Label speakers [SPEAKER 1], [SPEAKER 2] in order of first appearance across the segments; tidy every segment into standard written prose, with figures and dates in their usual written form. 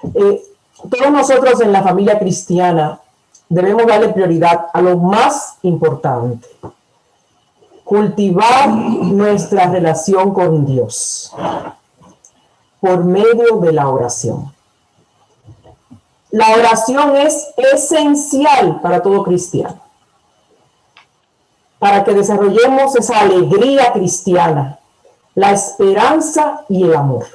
[SPEAKER 1] Todos nosotros en la familia cristiana debemos darle prioridad a lo más importante: cultivar nuestra relación con Dios por medio de la oración. La oración es esencial para todo cristiano, para que desarrollemos esa alegría cristiana, la esperanza y el amor.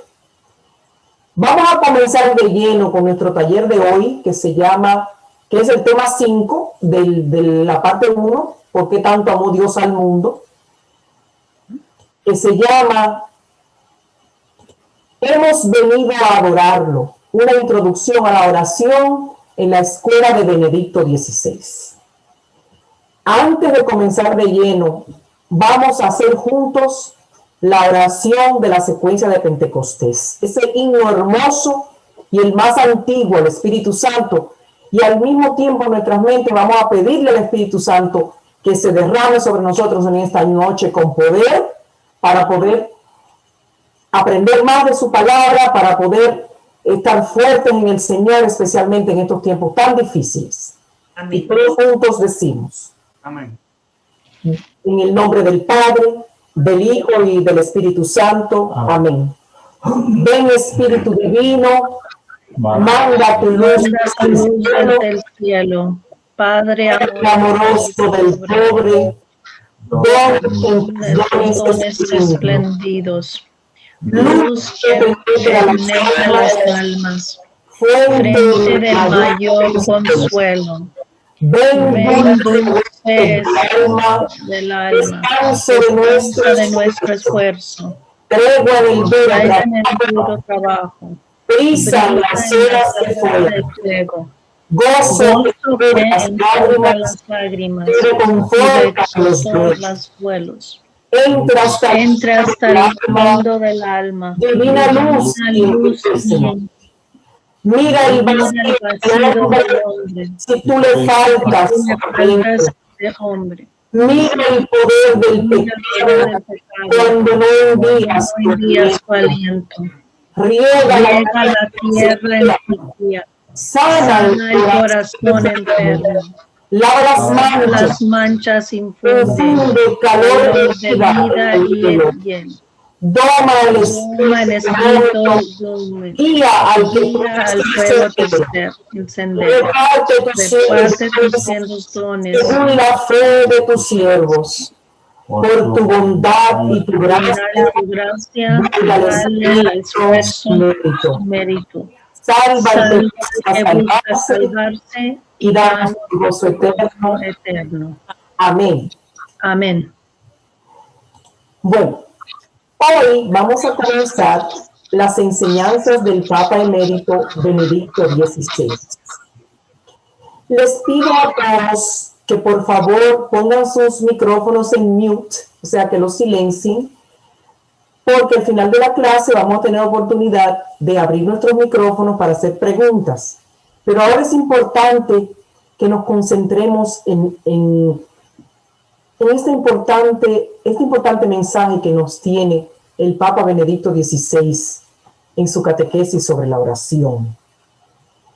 [SPEAKER 1] Vamos a comenzar de lleno con nuestro taller de hoy, que es el tema 5 de la parte 1, ¿por qué tanto amó Dios al mundo? Que se llama Hemos venido a adorarlo, una introducción a la oración en la escuela de Benedicto XVI. Antes de comenzar de lleno, vamos a hacer juntos la oración de la secuencia de Pentecostés, ese himno hermoso y el más antiguo, el Espíritu Santo, y al mismo tiempo en nuestras mentes vamos a pedirle al Espíritu Santo que se derrame sobre nosotros en esta noche con poder, para poder aprender más de su palabra, para poder estar fuertes en el Señor, especialmente en estos tiempos tan difíciles. Amén. Y todos juntos decimos: amén. En el nombre del Padre, del Hijo y del Espíritu Santo. Amén. Ven, Espíritu Divino, manda tu luz
[SPEAKER 2] del cielo. Padre
[SPEAKER 1] amoroso del pobre,
[SPEAKER 2] dones espléndidos, luz que penetra las almas, fuente del mayor consuelo. Ven, dulce del alma, descanso de nuestro esfuerzo, tregua en el duro trabajo,
[SPEAKER 1] brisa en las horas de fuego, gozo que
[SPEAKER 2] enjuga las lágrimas y reconforta los vuelos. Entra hasta el fondo del alma,
[SPEAKER 1] divina luz y mira el vacío del hombre, si tú le faltas
[SPEAKER 2] de hombre.
[SPEAKER 1] Mira el poder del pecado cuando no envías tu aliento. Riega
[SPEAKER 2] la tierra en sequía.
[SPEAKER 1] Sana
[SPEAKER 2] el corazón enfermo.
[SPEAKER 1] Lava
[SPEAKER 2] las manchas, infunde
[SPEAKER 1] calor
[SPEAKER 2] de vida y el bien.
[SPEAKER 1] Doma el espíritu, guía al
[SPEAKER 2] fuego el sendero. Reparte tus dones
[SPEAKER 1] según la fe de tus siervos. Por tu bondad y tu gracia,
[SPEAKER 2] dale al esfuerzo mérito.
[SPEAKER 1] Salva
[SPEAKER 2] al que busca salvarse
[SPEAKER 1] y danos tu gozo
[SPEAKER 2] eterno.
[SPEAKER 1] Amén.
[SPEAKER 2] Amén.
[SPEAKER 1] Bueno, hoy vamos a comenzar las enseñanzas del Papa Emérito Benedicto XVI. Les pido a todos que por favor pongan sus micrófonos en mute, o sea que los silencien, porque al final de la clase vamos a tener oportunidad de abrir nuestros micrófonos para hacer preguntas. Pero ahora es importante que nos concentremos en este importante mensaje que nos tiene el Papa Benedicto XVI en su catequesis sobre la oración.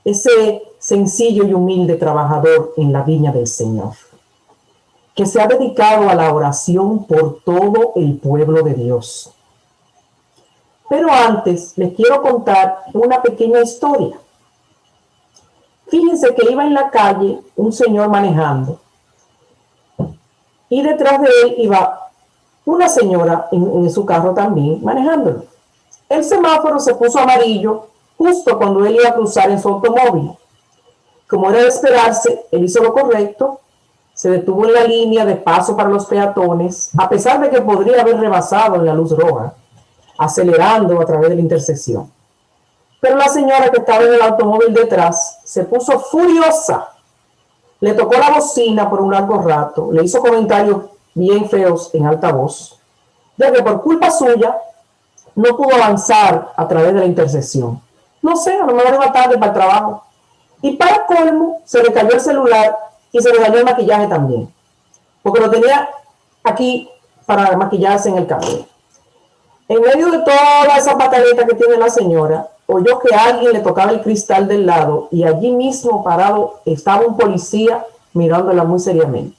[SPEAKER 1] Ese sencillo y humilde trabajador en la viña del Señor, que se ha dedicado a la oración por todo el pueblo de Dios. Pero antes les quiero contar una pequeña historia. Fíjense que iba en la calle un señor manejando y detrás de él iba una señora en su carro también manejándolo. El semáforo se puso amarillo justo cuando él iba a cruzar en su automóvil. Como era de esperarse, él hizo lo correcto, se detuvo en la línea de paso para los peatones, a pesar de que podría haber rebasado en la luz roja, acelerando a través de la intersección. Pero la señora que estaba en el automóvil detrás se puso furiosa, le tocó la bocina por un largo rato, le hizo comentarios bien feos en alta voz, ya que por culpa suya no pudo avanzar a través de la intersección. No sé, a lo mejor iba tarde para el trabajo. Y para colmo, se le cayó el celular y se le dañó el maquillaje también, porque lo tenía aquí para maquillarse en el cabello. En medio de toda esa pataleta que tiene la señora, oyó que alguien le tocaba el cristal del lado y allí mismo parado estaba un policía mirándola muy seriamente.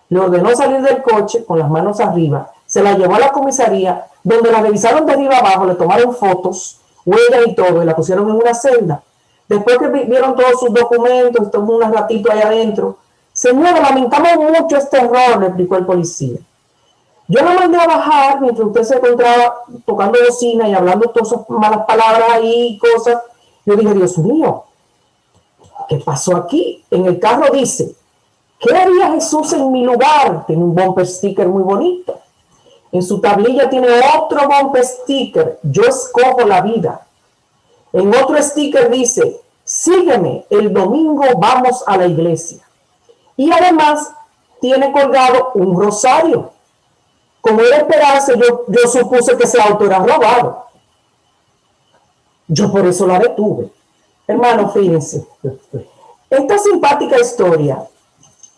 [SPEAKER 1] Le ordenó salir del coche con las manos arriba, se la llevó a la comisaría, donde la revisaron de arriba abajo, le tomaron fotos, huellas y todo, y la pusieron en una celda. Después que vieron todos sus documentos, estuvo un ratito ahí adentro. Señora, lamentamos mucho este error, le explicó el policía. Yo la mandé a bajar mientras usted se encontraba tocando bocina y hablando todas esas malas palabras ahí y cosas. Yo dije, Dios mío, ¿qué pasó aquí? En el carro dice, ¿qué haría Jesús en mi lugar? Tiene un bumper sticker muy bonito. En su tablilla tiene otro bumper sticker, yo escojo la vida. En otro sticker dice, sígueme, el domingo vamos a la iglesia. Y además tiene colgado un rosario. Como era esperarse, yo supuse que ese auto era robado. Yo por eso la detuve. Hermano, fíjense. Esta simpática historia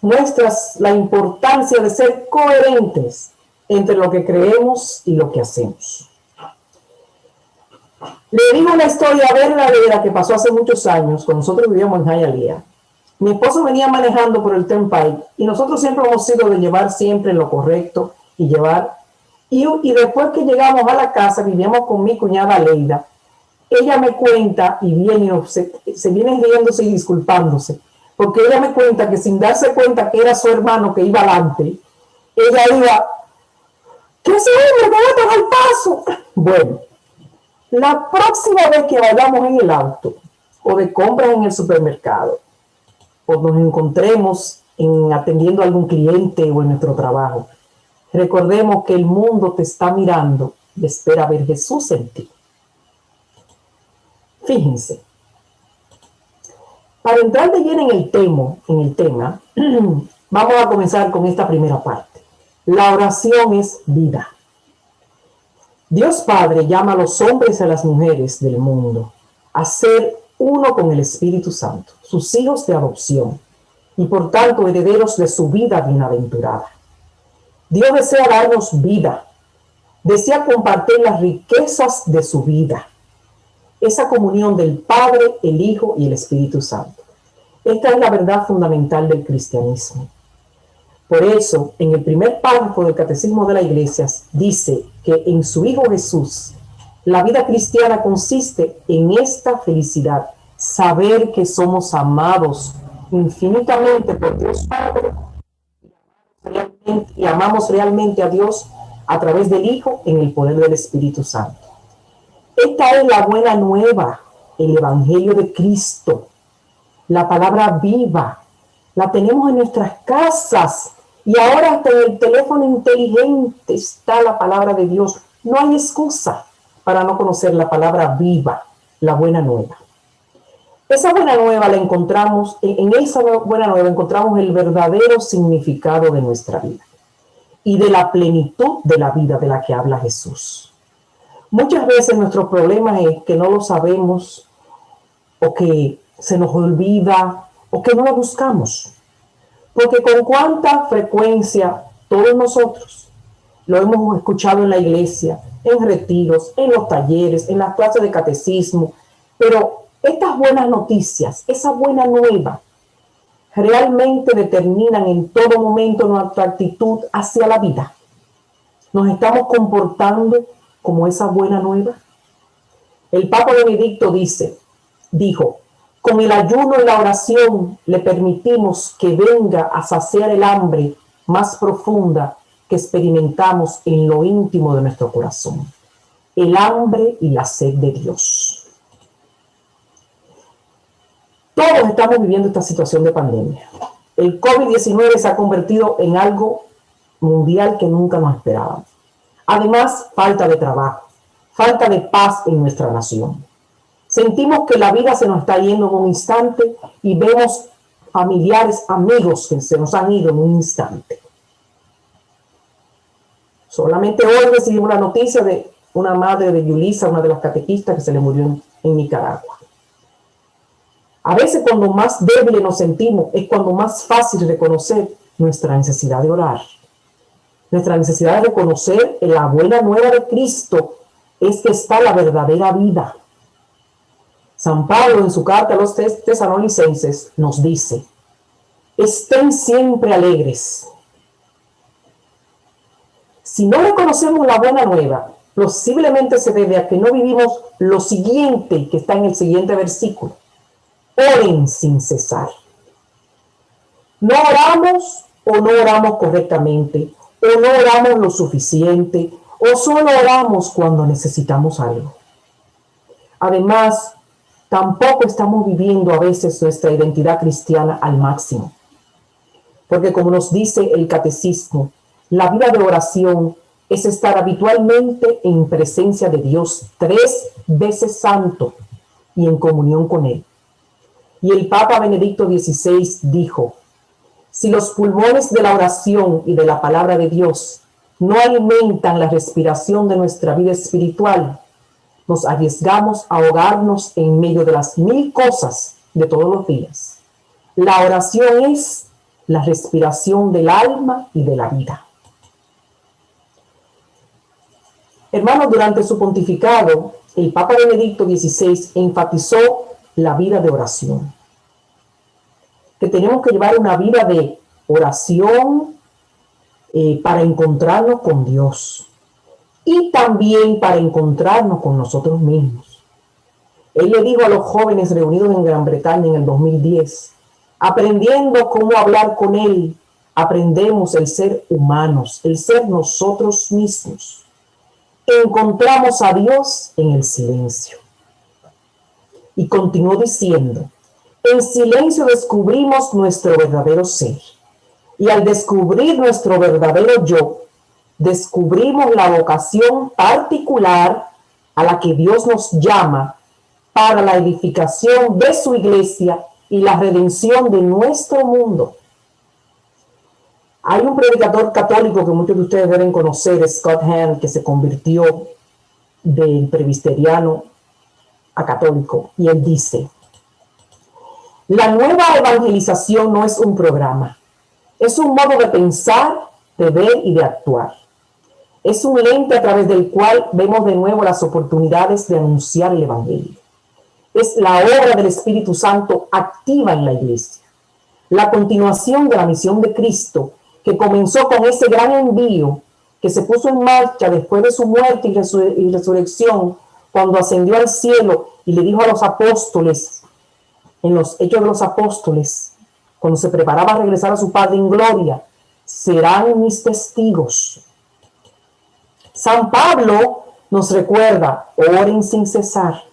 [SPEAKER 1] muestra la importancia de ser coherentes entre lo que creemos y lo que hacemos. Le digo una historia verdadera que pasó hace muchos años, cuando nosotros vivíamos en Hialeah. Mi esposo venía manejando por el Turnpike y nosotros siempre hemos sido de llevar siempre lo correcto y llevar. Y después que llegamos a la casa, vivíamos con mi cuñada Leida. Ella me cuenta y viene, se viene riéndose y disculpándose, porque ella me cuenta que sin darse cuenta que era su hermano que iba adelante, ella iba, ¿qué ese hombre me va a tomar el paso? Bueno, la próxima vez que vayamos en el auto o de compras en el supermercado o nos encontremos atendiendo a algún cliente o en nuestro trabajo, recordemos que el mundo te está mirando y espera ver Jesús en ti. Fíjense, para entrar de lleno en el tema, vamos a comenzar con esta primera parte. La oración es vida. Dios Padre llama a los hombres y a las mujeres del mundo a ser uno con el Espíritu Santo, sus hijos de adopción, y por tanto herederos de su vida bienaventurada. Dios desea darnos vida, desea compartir las riquezas de su vida, esa comunión del Padre, el Hijo y el Espíritu Santo. Esta es la verdad fundamental del cristianismo. Por eso, en el primer párrafo del Catecismo de la Iglesia dice que en su Hijo Jesús, la vida cristiana consiste en esta felicidad, saber que somos amados infinitamente por Dios Padre y amamos realmente a Dios a través del Hijo en el poder del Espíritu Santo. Esta es la buena nueva, el Evangelio de Cristo, la palabra viva. La tenemos en nuestras casas y ahora hasta en el teléfono inteligente está la palabra de Dios. No hay excusa para no conocer la palabra viva, la buena nueva. Esa buena nueva la encontramos, en esa buena nueva encontramos el verdadero significado de nuestra vida y de la plenitud de la vida de la que habla Jesús. Muchas veces nuestro problema es que no lo sabemos o que se nos olvida o que no lo buscamos. Porque con cuánta frecuencia todos nosotros lo hemos escuchado en la iglesia, en retiros, en los talleres, en las clases de catecismo, pero estas buenas noticias, esa buena nueva, realmente determinan en todo momento nuestra actitud hacia la vida. Nos estamos comportando como esa buena nueva. El Papa Benedicto dijo, con el ayuno y la oración le permitimos que venga a saciar el hambre más profunda que experimentamos en lo íntimo de nuestro corazón. El hambre y la sed de Dios. Todos estamos viviendo esta situación de pandemia. El COVID-19 se ha convertido en algo mundial que nunca nos esperábamos. Además, falta de trabajo, falta de paz en nuestra nación. Sentimos que la vida se nos está yendo en un instante y vemos familiares, amigos que se nos han ido en un instante. Solamente hoy recibimos la noticia de una madre de Yulisa, una de las catequistas que se le murió en Nicaragua. A veces cuando más débiles nos sentimos es cuando más fácil reconocer nuestra necesidad de orar. Nuestra necesidad de reconocer la buena nueva de Cristo es que está la verdadera vida. San Pablo en su carta a los tesalonicenses nos dice: estén siempre alegres. Si no reconocemos la buena nueva, posiblemente se debe a que no vivimos lo siguiente que está en el siguiente versículo. Oren sin cesar. No oramos o no oramos correctamente, o no oramos lo suficiente, o solo oramos cuando necesitamos algo. Además, tampoco estamos viviendo a veces nuestra identidad cristiana al máximo. Porque como nos dice el catecismo, la vida de oración es estar habitualmente en presencia de Dios 3 veces santo y en comunión con Él. Y el Papa Benedicto XVI dijo: si los pulmones de la oración y de la palabra de Dios no alimentan la respiración de nuestra vida espiritual, nos arriesgamos a ahogarnos en medio de las 1000 cosas de todos los días. La oración es la respiración del alma y de la vida. Hermanos, durante su pontificado, el Papa Benedicto XVI enfatizó la vida de oración. Que tenemos que llevar una vida de oración para encontrarnos con Dios y también para encontrarnos con nosotros mismos. Él le dijo a los jóvenes reunidos en Gran Bretaña en el 2010, aprendiendo cómo hablar con Él, aprendemos el ser humanos, el ser nosotros mismos. Encontramos a Dios en el silencio. Y continuó diciendo: en silencio descubrimos nuestro verdadero ser. Y al descubrir nuestro verdadero yo, descubrimos la vocación particular a la que Dios nos llama para la edificación de su iglesia y la redención de nuestro mundo. Hay un predicador católico que muchos de ustedes deben conocer, Scott Hahn, que se convirtió del presbiteriano a católico, y él dice: la nueva evangelización no es un programa, es un modo de pensar, de ver y de actuar. Es un lente a través del cual vemos de nuevo las oportunidades de anunciar el evangelio. Es la obra del Espíritu Santo activa en la iglesia. La continuación de la misión de Cristo, que comenzó con ese gran envío que se puso en marcha después de su muerte y resurrección, cuando ascendió al cielo y le dijo a los apóstoles, en los Hechos de los Apóstoles, cuando se preparaba a regresar a su Padre en gloria: serán mis testigos. San Pablo nos recuerda: oren sin cesar.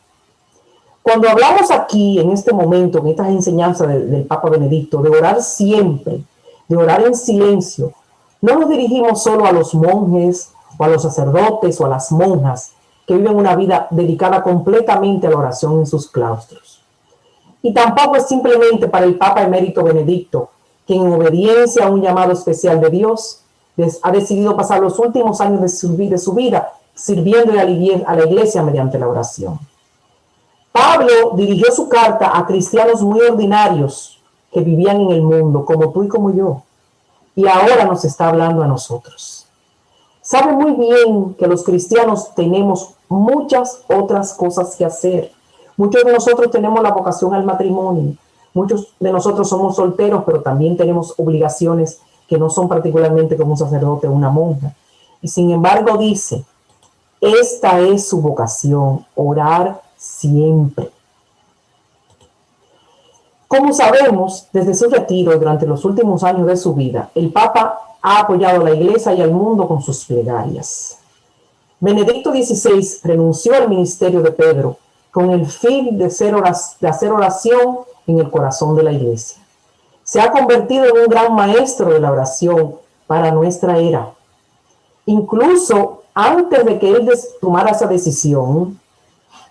[SPEAKER 1] Cuando hablamos aquí, en este momento, en estas enseñanzas del Papa Benedicto, de orar siempre, de orar en silencio, no nos dirigimos solo a los monjes o a los sacerdotes o a las monjas que viven una vida dedicada completamente a la oración en sus claustros. Y tampoco es simplemente para el Papa Emérito Benedicto, que en obediencia a un llamado especial de Dios, ha decidido pasar los últimos años de su vida sirviendo a la iglesia mediante la oración. Pablo dirigió su carta a cristianos muy ordinarios que vivían en el mundo, como tú y como yo, y ahora nos está hablando a nosotros. Sabe muy bien que los cristianos tenemos muchas otras cosas que hacer. Muchos de nosotros tenemos la vocación al matrimonio, muchos de nosotros somos solteros, pero también tenemos obligaciones que no son particularmente como un sacerdote o una monja. Y sin embargo dice: esta es su vocación, orar siempre. Como sabemos, desde su retiro durante los últimos años de su vida, el Papa ha apoyado a la Iglesia y al mundo con sus plegarias. Benedicto XVI renunció al ministerio de Pedro con el fin de hacer oración en el corazón de la Iglesia. Se ha convertido en un gran maestro de la oración para nuestra era. Incluso antes de que él tomara esa decisión,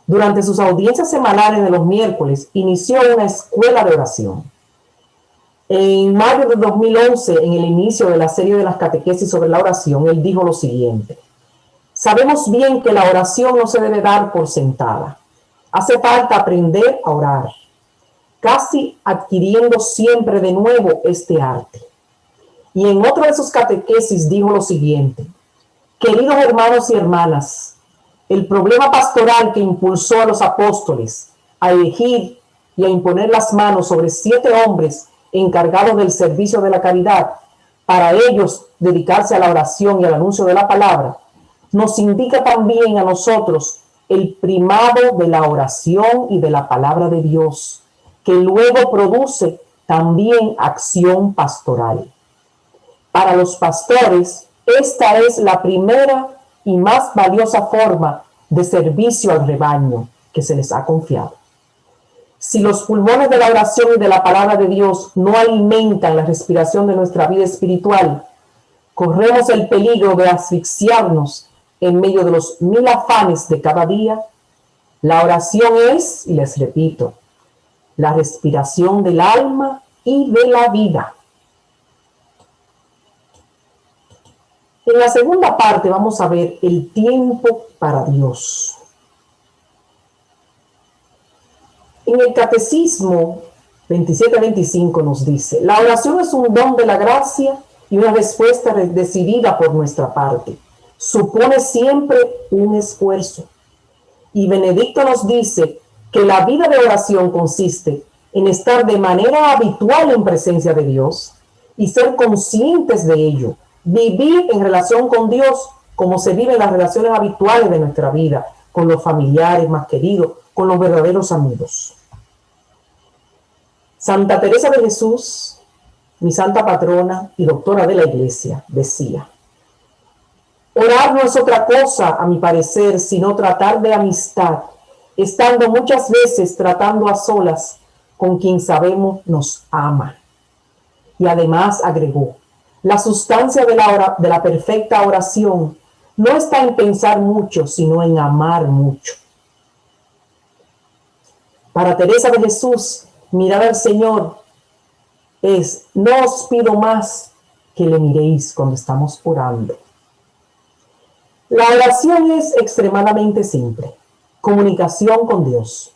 [SPEAKER 1] durante sus audiencias semanales de los miércoles, inició una escuela de oración. En mayo de 2011, en el inicio de la serie de las catequesis sobre la oración, él dijo lo siguiente: sabemos bien que la oración no se debe dar por sentada. Hace falta aprender a orar, casi adquiriendo siempre de nuevo este arte. Y en otra de sus catequesis dijo lo siguiente: queridos hermanos y hermanas, el problema pastoral que impulsó a los apóstoles a elegir y a imponer las manos sobre 7 hombres encargados del servicio de la caridad, para ellos dedicarse a la oración y al anuncio de la palabra, nos indica también a nosotros el primado de la oración y de la palabra de Dios, que luego produce también acción pastoral. Para los pastores, esta es la primera y más valiosa forma de servicio al rebaño que se les ha confiado. Si los pulmones de la oración y de la palabra de Dios no alimentan la respiración de nuestra vida espiritual, corremos el peligro de asfixiarnos en medio de los 1000 afanes de cada día. La oración es, y les repito, la respiración del alma y de la vida. En la segunda parte vamos a ver el tiempo para Dios. En el Catecismo 2725 nos dice: la oración es un don de la gracia y una respuesta decidida por nuestra parte. Supone siempre un esfuerzo. Y Benedicto nos dice que la vida de oración consiste en estar de manera habitual en presencia de Dios y ser conscientes de ello. Vivir en relación con Dios como se vive en las relaciones habituales de nuestra vida, con los familiares más queridos, con los verdaderos amigos. Santa Teresa de Jesús, mi santa patrona y doctora de la Iglesia, decía: orar no es otra cosa, a mi parecer, sino tratar de amistad, estando muchas veces tratando a solas con quien sabemos nos ama. Y además agregó: la sustancia de la perfecta oración no está en pensar mucho, sino en amar mucho. Para Teresa de Jesús, mirar al Señor es: no os pido más que le miréis cuando estamos orando. La oración es extremadamente simple: comunicación con Dios,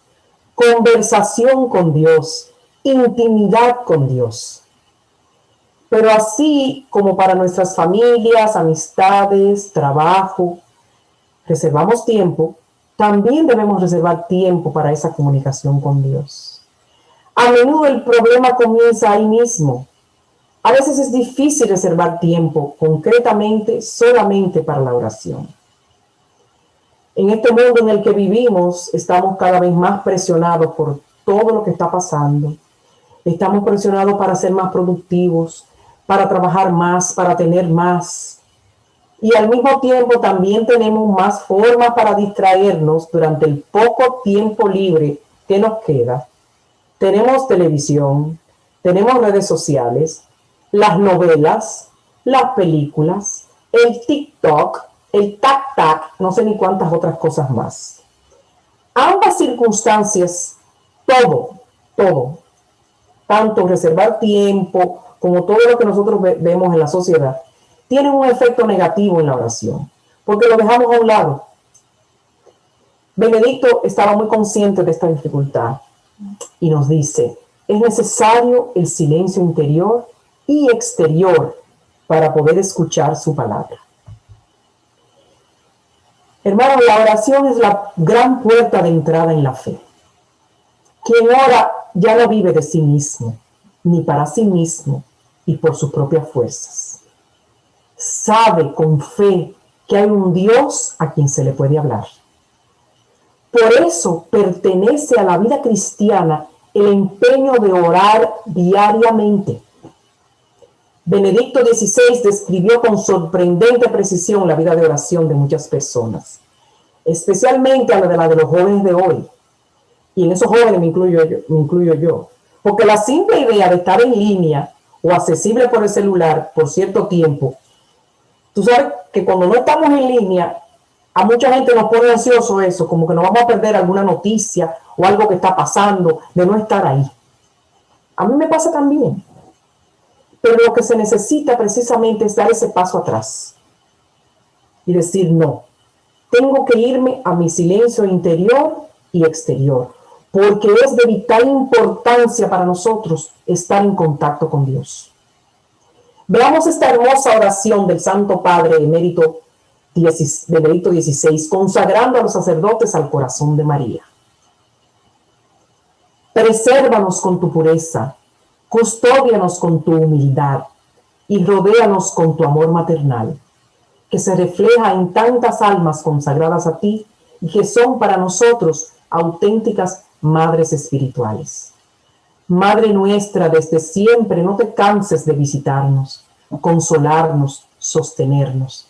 [SPEAKER 1] conversación con Dios, intimidad con Dios. Pero así como para nuestras familias, amistades, trabajo, reservamos tiempo, también debemos reservar tiempo para esa comunicación con Dios. A menudo el problema comienza ahí mismo. A veces es difícil reservar tiempo concretamente solamente para la oración. En este mundo en el que vivimos, estamos cada vez más presionados por todo lo que está pasando. Estamos presionados para ser más productivos, para trabajar más, para tener más. Y al mismo tiempo también tenemos más formas para distraernos durante el poco tiempo libre que nos queda. Tenemos televisión, tenemos redes sociales, las novelas, las películas, el TikTok, el tac-tac, no sé ni cuántas otras cosas más. Ambas circunstancias, todo, tanto reservar tiempo como todo lo que nosotros vemos en la sociedad, tienen un efecto negativo en la oración, porque lo dejamos a un lado. Benedicto estaba muy consciente de esta dificultad y nos dice: es necesario el silencio interior y exterior para poder escuchar su palabra. Hermanos, la oración es la gran puerta de entrada en la fe. Quien ora ya no vive de sí mismo, ni para sí mismo y por sus propias fuerzas. Sabe con fe que hay un Dios a quien se le puede hablar. Por eso pertenece a la vida cristiana el empeño de orar diariamente. Benedicto XVI describió con sorprendente precisión la vida de oración de muchas personas, especialmente a la de los jóvenes de hoy. Y en esos jóvenes me incluyo yo. Porque la simple idea de estar en línea o accesible por el celular por cierto tiempo, tú sabes que cuando no estamos en línea, a mucha gente nos pone ansioso eso, como que nos vamos a perder alguna noticia o algo que está pasando, de no estar ahí. A mí me pasa también. Pero lo que se necesita precisamente es dar ese paso atrás y decir: no, tengo que irme a mi silencio interior y exterior, porque es de vital importancia para nosotros estar en contacto con Dios. Veamos esta hermosa oración del Santo Padre Emérito Benedicto XVI, consagrando a los sacerdotes al corazón de María. Presérvanos con tu pureza, custódianos con tu humildad y rodéanos con tu amor maternal, que se refleja en tantas almas consagradas a ti y que son para nosotros auténticas madres espirituales. Madre nuestra, desde siempre no te canses de visitarnos, consolarnos, sostenernos.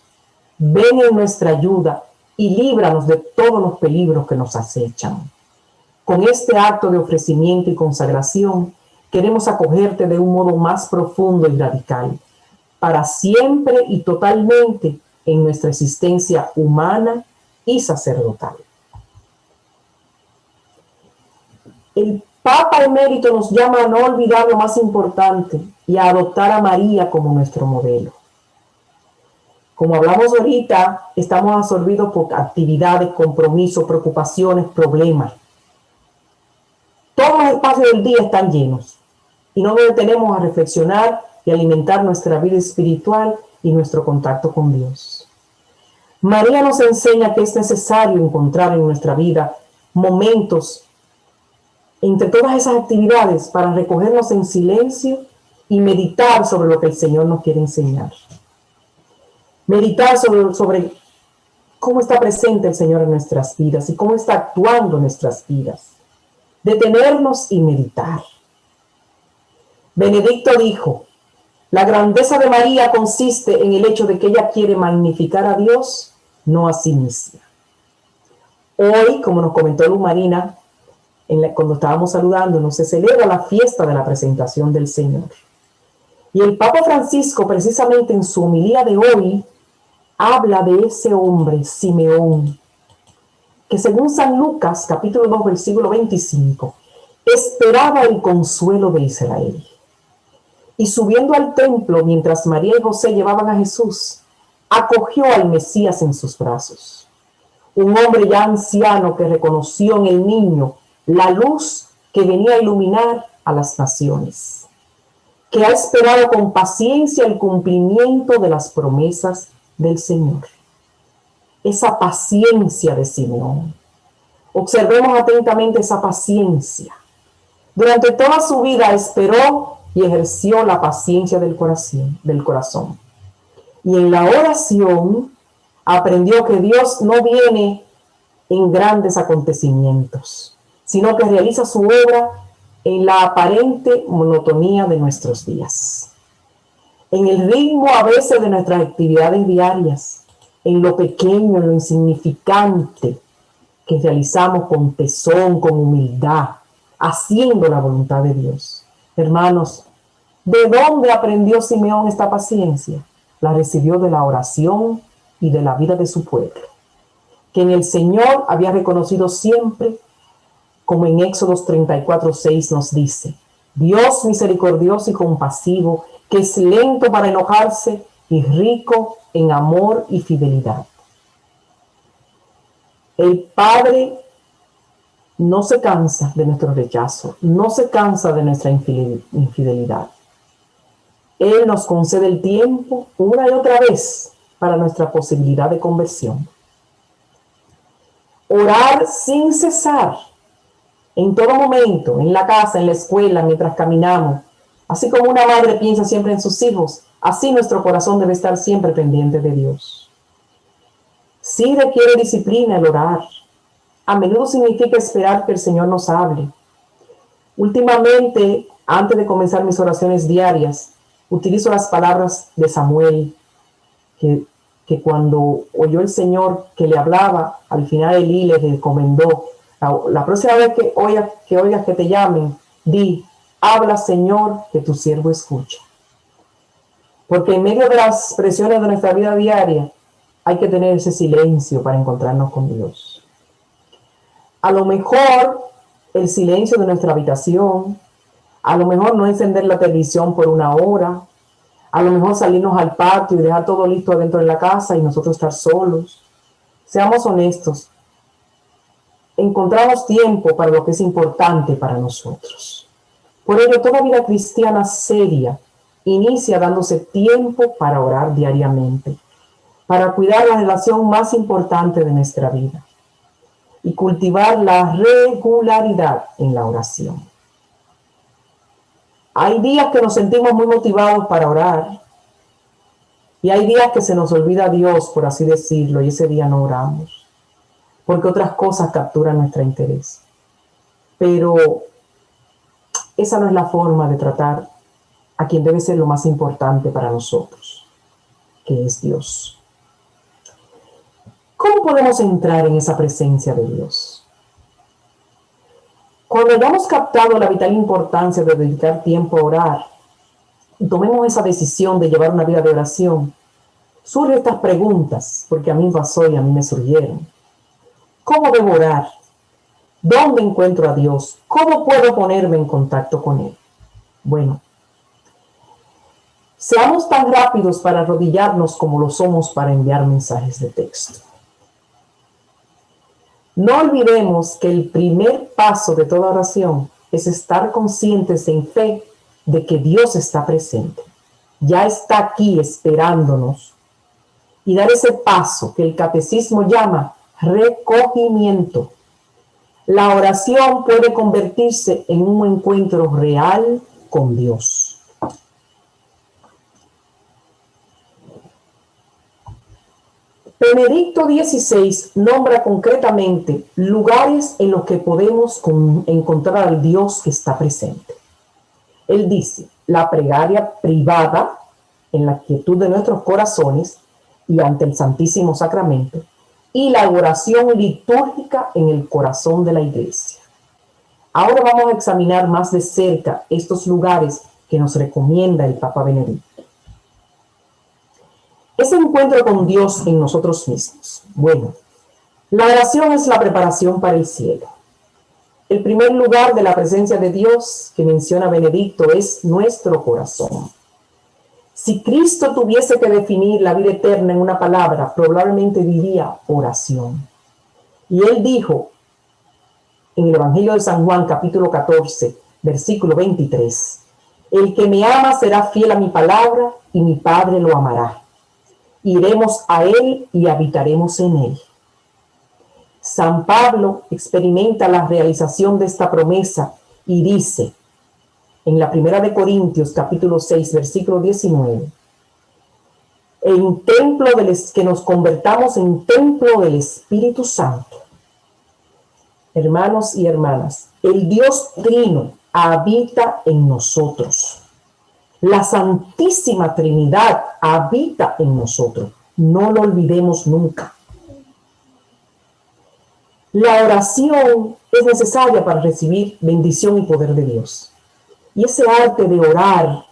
[SPEAKER 1] Ven en nuestra ayuda y líbranos de todos los peligros que nos acechan. Con este acto de ofrecimiento y consagración, queremos acogerte de un modo más profundo y radical, para siempre y totalmente en nuestra existencia humana y sacerdotal. El Papa Emérito nos llama a no olvidar lo más importante y a adoptar a María como nuestro modelo. Como hablamos ahorita, estamos absorbidos por actividades, compromisos, preocupaciones, problemas. Todos los espacios del día están llenos y no nos detenemos a reflexionar y alimentar nuestra vida espiritual y nuestro contacto con Dios. María nos enseña que es necesario encontrar en nuestra vida momentos entre todas esas actividades para recogernos en silencio y meditar sobre lo que el Señor nos quiere enseñar. Meditar sobre cómo está presente el Señor en nuestras vidas y cómo está actuando en nuestras vidas. Detenernos y meditar. Benedicto dijo: la grandeza de María consiste en el hecho de que ella quiere magnificar a Dios, no a sí misma. Hoy, como nos comentó Luz Marina, cuando estábamos saludándonos, se celebra la fiesta de la presentación del Señor. Y el Papa Francisco, precisamente en su homilía de hoy, habla de ese hombre, Simeón, que según San Lucas, capítulo 2, versículo 25, esperaba el consuelo de Israel. Y subiendo al templo, mientras María y José llevaban a Jesús, acogió al Mesías en sus brazos. Un hombre ya anciano que reconoció en el niño la luz que venía a iluminar a las naciones, que ha esperado con paciencia el cumplimiento de las promesas del Señor. Esa paciencia de Simeón. Observemos atentamente esa paciencia. Durante toda su vida esperó y ejerció la paciencia del corazón. Y en la oración aprendió que Dios no viene en grandes acontecimientos, sino que realiza su obra en la aparente monotonía de nuestros días. En el ritmo a veces de nuestras actividades diarias, en lo pequeño, en lo insignificante que realizamos con tesón, con humildad, haciendo la voluntad de Dios. Hermanos, ¿de dónde aprendió Simeón esta paciencia? La recibió de la oración y de la vida de su pueblo, que en el Señor había reconocido siempre, como en Éxodos 34:6 nos dice: Dios misericordioso y compasivo, que es lento para enojarse y rico en amor y fidelidad. El Padre no se cansa de nuestro rechazo, no se cansa de nuestra infidelidad. Él nos concede el tiempo una y otra vez para nuestra posibilidad de conversión. Orar sin cesar, en todo momento, en la casa, en la escuela, mientras caminamos. Así como una madre piensa siempre en sus hijos, así nuestro corazón debe estar siempre pendiente de Dios. Sí requiere disciplina el orar. A menudo significa esperar que el Señor nos hable. Últimamente, antes de comenzar mis oraciones diarias, utilizo las palabras de Samuel, que cuando oyó el Señor que le hablaba, al final Elí le recomendó: la próxima vez que oigas que te llamen, di: habla, Señor, que tu siervo escucha. Porque en medio de las presiones de nuestra vida diaria, hay que tener ese silencio para encontrarnos con Dios. A lo mejor el silencio de nuestra habitación, a lo mejor no encender la televisión por una hora, a lo mejor salirnos al patio y dejar todo listo adentro de la casa y nosotros estar solos. Seamos honestos. Encontramos tiempo para lo que es importante para nosotros. Por ello, toda vida cristiana seria inicia dándose tiempo para orar diariamente, para cuidar la relación más importante de nuestra vida y cultivar la regularidad en la oración. Hay días que nos sentimos muy motivados para orar y hay días que se nos olvida Dios, por así decirlo, y ese día no oramos, porque otras cosas capturan nuestro interés. Pero esa no es la forma de tratar a quien debe ser lo más importante para nosotros, que es Dios. ¿Cómo podemos entrar en esa presencia de Dios? Cuando hayamos captado la vital importancia de dedicar tiempo a orar y tomemos esa decisión de llevar una vida de oración, surgen estas preguntas, porque a mí pasó y a mí me surgieron. ¿Cómo debo orar? ¿Dónde encuentro a Dios? ¿Cómo puedo ponerme en contacto con Él? Bueno, seamos tan rápidos para arrodillarnos como lo somos para enviar mensajes de texto. No olvidemos que el primer paso de toda oración es estar conscientes en fe de que Dios está presente. Ya está aquí esperándonos. Y dar ese paso que el catecismo llama recogimiento. La oración puede convertirse en un encuentro real con Dios. Benedicto XVI nombra concretamente lugares en los que podemos encontrar al Dios que está presente. Él dice, la plegaria privada en la quietud de nuestros corazones y ante el Santísimo Sacramento, y la oración litúrgica en el corazón de la Iglesia. Ahora vamos a examinar más de cerca estos lugares que nos recomienda el Papa Benedicto. Ese encuentro con Dios en nosotros mismos. Bueno, la oración es la preparación para el cielo. El primer lugar de la presencia de Dios que menciona Benedicto es nuestro corazón. Si Cristo tuviese que definir la vida eterna en una palabra, probablemente diría oración. Y él dijo en el Evangelio de San Juan, capítulo 14, versículo 23, el que me ama será fiel a mi palabra y mi Padre lo amará. Iremos a él y habitaremos en él. San Pablo experimenta la realización de esta promesa y dice en la primera de Corintios, capítulo 6, versículo 19, que nos convertamos en templo del Espíritu Santo. Hermanos y hermanas, el Dios Trino habita en nosotros. La Santísima Trinidad habita en nosotros. No lo olvidemos nunca. La oración es necesaria para recibir bendición y poder de Dios. Y ese arte de orar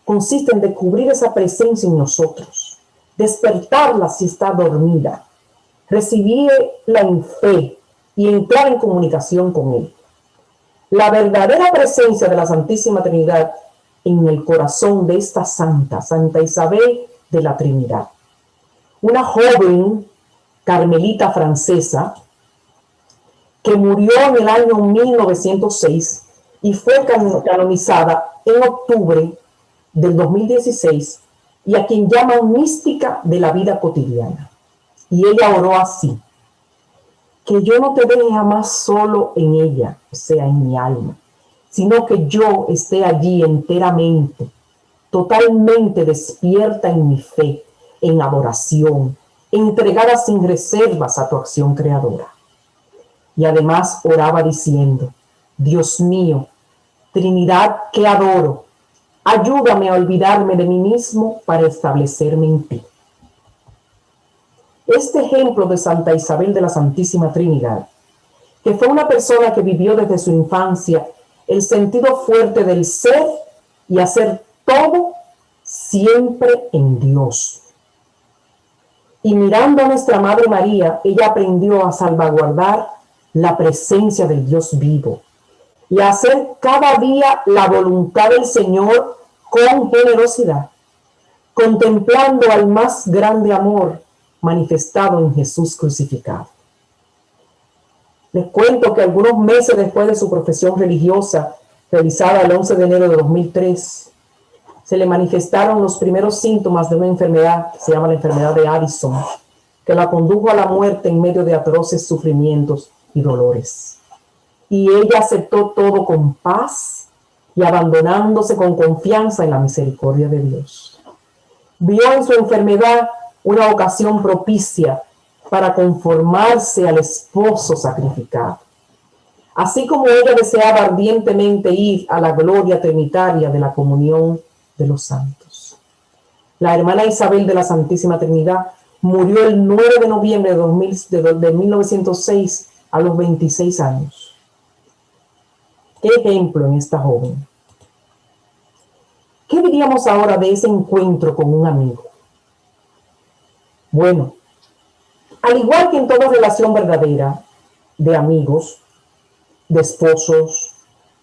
[SPEAKER 1] consiste en descubrir esa presencia en nosotros, despertarla si está dormida, recibirla en fe y entrar en comunicación con Él. La verdadera presencia de la Santísima Trinidad en el corazón de esta Santa Isabel de la Trinidad. Una joven carmelita francesa que murió en el año 1906 y fue canonizada en octubre del 2016 y a quien llaman mística de la vida cotidiana. Y ella oró así: que yo no te deje jamás solo en ella, o sea, en mi alma, sino que yo esté allí enteramente, totalmente despierta en mi fe, en adoración, entregada sin reservas a tu acción creadora. Y además oraba diciendo: Dios mío, Trinidad que adoro, ayúdame a olvidarme de mí mismo para establecerme en ti. Este ejemplo de Santa Isabel de la Santísima Trinidad, que fue una persona que vivió desde su infancia el sentido fuerte del ser y hacer todo siempre en Dios. Y mirando a nuestra Madre María, ella aprendió a salvaguardar la presencia del Dios vivo y a hacer cada día la voluntad del Señor con generosidad, contemplando al más grande amor manifestado en Jesús crucificado. Les cuento que algunos meses después de su profesión religiosa, realizada el 11 de enero de 2003, se le manifestaron los primeros síntomas de una enfermedad que se llama la enfermedad de Addison, que la condujo a la muerte en medio de atroces sufrimientos y dolores. Y ella aceptó todo con paz y abandonándose con confianza en la misericordia de Dios. Vio en su enfermedad una ocasión propicia para conformarse al esposo sacrificado. Así como ella deseaba ardientemente ir a la gloria trinitaria de la comunión de los santos. La hermana Isabel de la Santísima Trinidad murió el 9 de noviembre de 1906 a los 26 años. ¿Qué ejemplo en esta joven? ¿Qué diríamos ahora de ese encuentro con un amigo? Bueno, al igual que en toda relación verdadera de amigos, de esposos,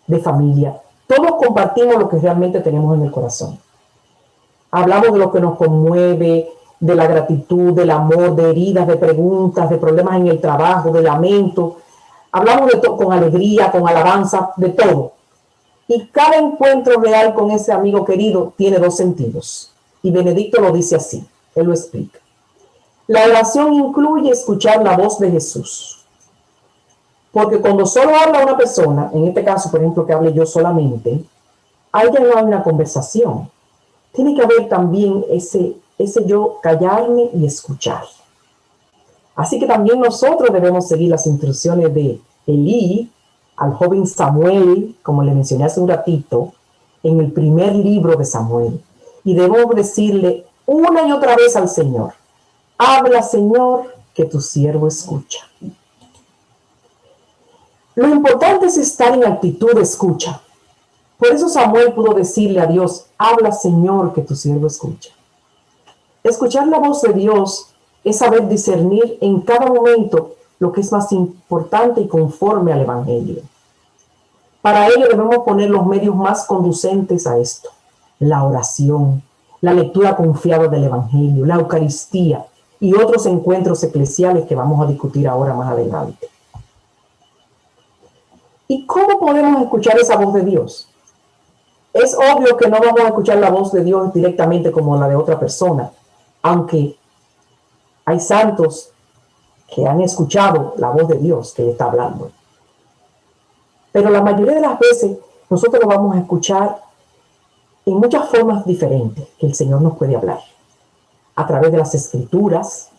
[SPEAKER 1] de familia, todos compartimos lo que realmente tenemos en el corazón. Hablamos de lo que nos conmueve, de la gratitud, del amor, de heridas, de preguntas, de problemas en el trabajo, de lamento. Hablamos de todo con alegría, con alabanza, de todo. Y cada encuentro real con ese amigo querido tiene dos sentidos. Y Benedicto lo dice así, él lo explica. La oración incluye escuchar la voz de Jesús. Porque cuando solo habla una persona, en este caso, por ejemplo, que hable yo solamente, ahí ya no hay una conversación. Tiene que haber también ese yo callarme y escuchar. Así que también nosotros debemos seguir las instrucciones de Elí al joven Samuel, como le mencioné hace un ratito, en el primer libro de Samuel. Y debemos decirle una y otra vez al Señor, habla, Señor, que tu siervo escucha. Lo importante es estar en actitud de escucha. Por eso Samuel pudo decirle a Dios, habla, Señor, que tu siervo escucha. Escuchar la voz de Dios es saber discernir en cada momento lo que es más importante y conforme al Evangelio. Para ello debemos poner los medios más conducentes a esto. La oración, la lectura confiada del Evangelio, la Eucaristía y otros encuentros eclesiales que vamos a discutir ahora más adelante. ¿Y cómo podemos escuchar esa voz de Dios? Es obvio que no vamos a escuchar la voz de Dios directamente como la de otra persona, aunque hay santos que han escuchado la voz de Dios que está hablando. Pero la mayoría de las veces nosotros lo vamos a escuchar en muchas formas diferentes que el Señor nos puede hablar. A través de las Escrituras,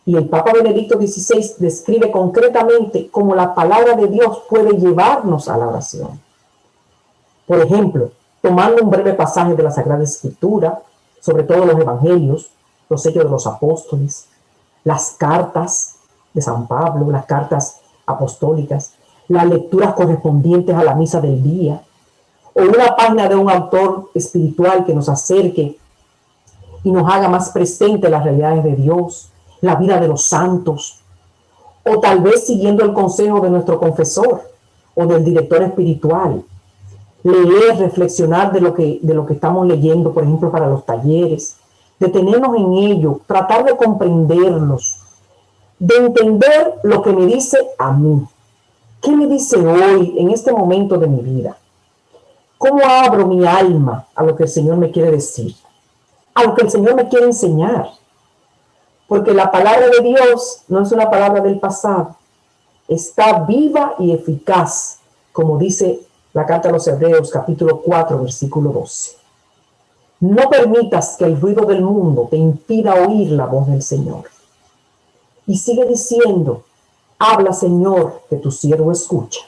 [SPEAKER 1] y el Papa Benedicto XVI describe concretamente cómo la palabra de Dios puede llevarnos a la oración. Por ejemplo, tomando un breve pasaje de la Sagrada Escritura, sobre todo los Evangelios, los Hechos de los Apóstoles, las cartas de San Pablo, las cartas apostólicas, las lecturas correspondientes a la misa del día, o una página de un autor espiritual que nos acerque y nos haga más presente las realidades de Dios, la vida de los santos, o tal vez siguiendo el consejo de nuestro confesor o del director espiritual, leer, reflexionar de lo que estamos leyendo, por ejemplo, para los talleres, detenernos en ello, tratar de comprenderlos, de entender lo que me dice a mí. ¿Qué me dice hoy, en este momento de mi vida? ¿Cómo abro mi alma a lo que el Señor me quiere decir? A lo que el Señor me quiere enseñar. Porque la palabra de Dios no es una palabra del pasado. Está viva y eficaz, como dice la carta a los Hebreos, capítulo 4, versículo 12. No permitas que el ruido del mundo te impida oír la voz del Señor. Y sigue diciendo, habla, Señor, que tu siervo escucha.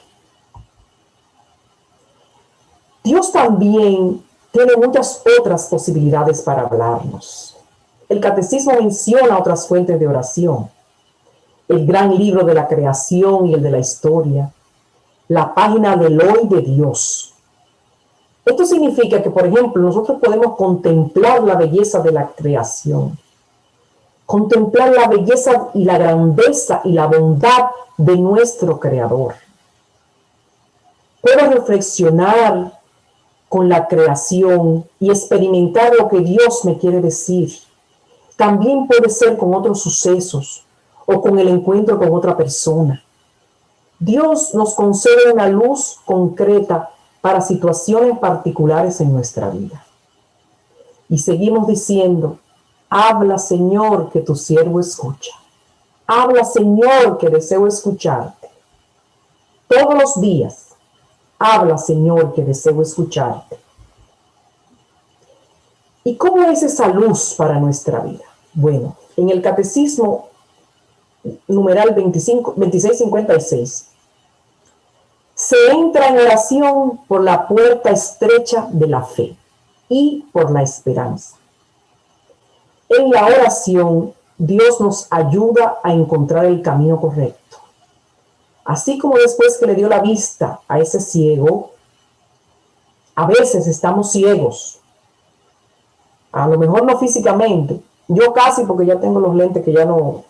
[SPEAKER 1] Dios también tiene muchas otras posibilidades para hablarnos. El catecismo menciona otras fuentes de oración. El gran libro de la creación y el de la historia. La página del hoy de Dios. Esto significa que, por ejemplo, nosotros podemos contemplar la belleza de la creación. Contemplar la belleza y la grandeza y la bondad de nuestro Creador. Puedo reflexionar con la creación y experimentar lo que Dios me quiere decir. También puede ser con otros sucesos o con el encuentro con otra persona. Dios nos concede una luz concreta para situaciones particulares en nuestra vida. Y seguimos diciendo, habla, Señor, que tu siervo escucha. Habla, Señor, que deseo escucharte. Todos los días, Habla, Señor, que deseo escucharte. ¿Y cómo es esa luz para nuestra vida? Bueno, en el Catecismo numeral 2656, se entra en oración por la puerta estrecha de la fe y por la esperanza. En la oración, Dios nos ayuda a encontrar el camino correcto. Así como después que le dio la vista a ese ciego, a veces estamos ciegos. A lo mejor no físicamente. Yo casi, porque ya tengo los lentes que ya no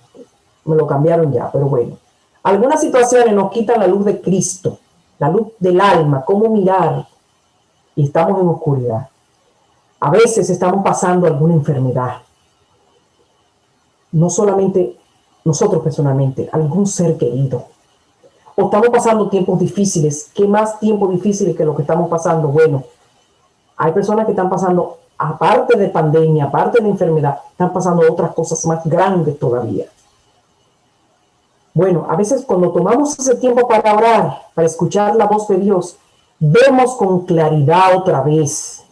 [SPEAKER 1] me lo cambiaron ya, pero bueno. Algunas situaciones nos quitan la luz de Cristo, la luz del alma, cómo mirar, y estamos en oscuridad. A veces estamos pasando alguna enfermedad. No solamente nosotros personalmente, algún ser querido. O estamos pasando tiempos difíciles. ¿Qué más tiempos difíciles que lo que estamos pasando? Bueno, hay personas que están pasando, aparte de pandemia, aparte de enfermedad, están pasando otras cosas más grandes todavía. Bueno, a veces cuando tomamos ese tiempo para orar, para escuchar la voz de Dios, vemos con claridad otra vez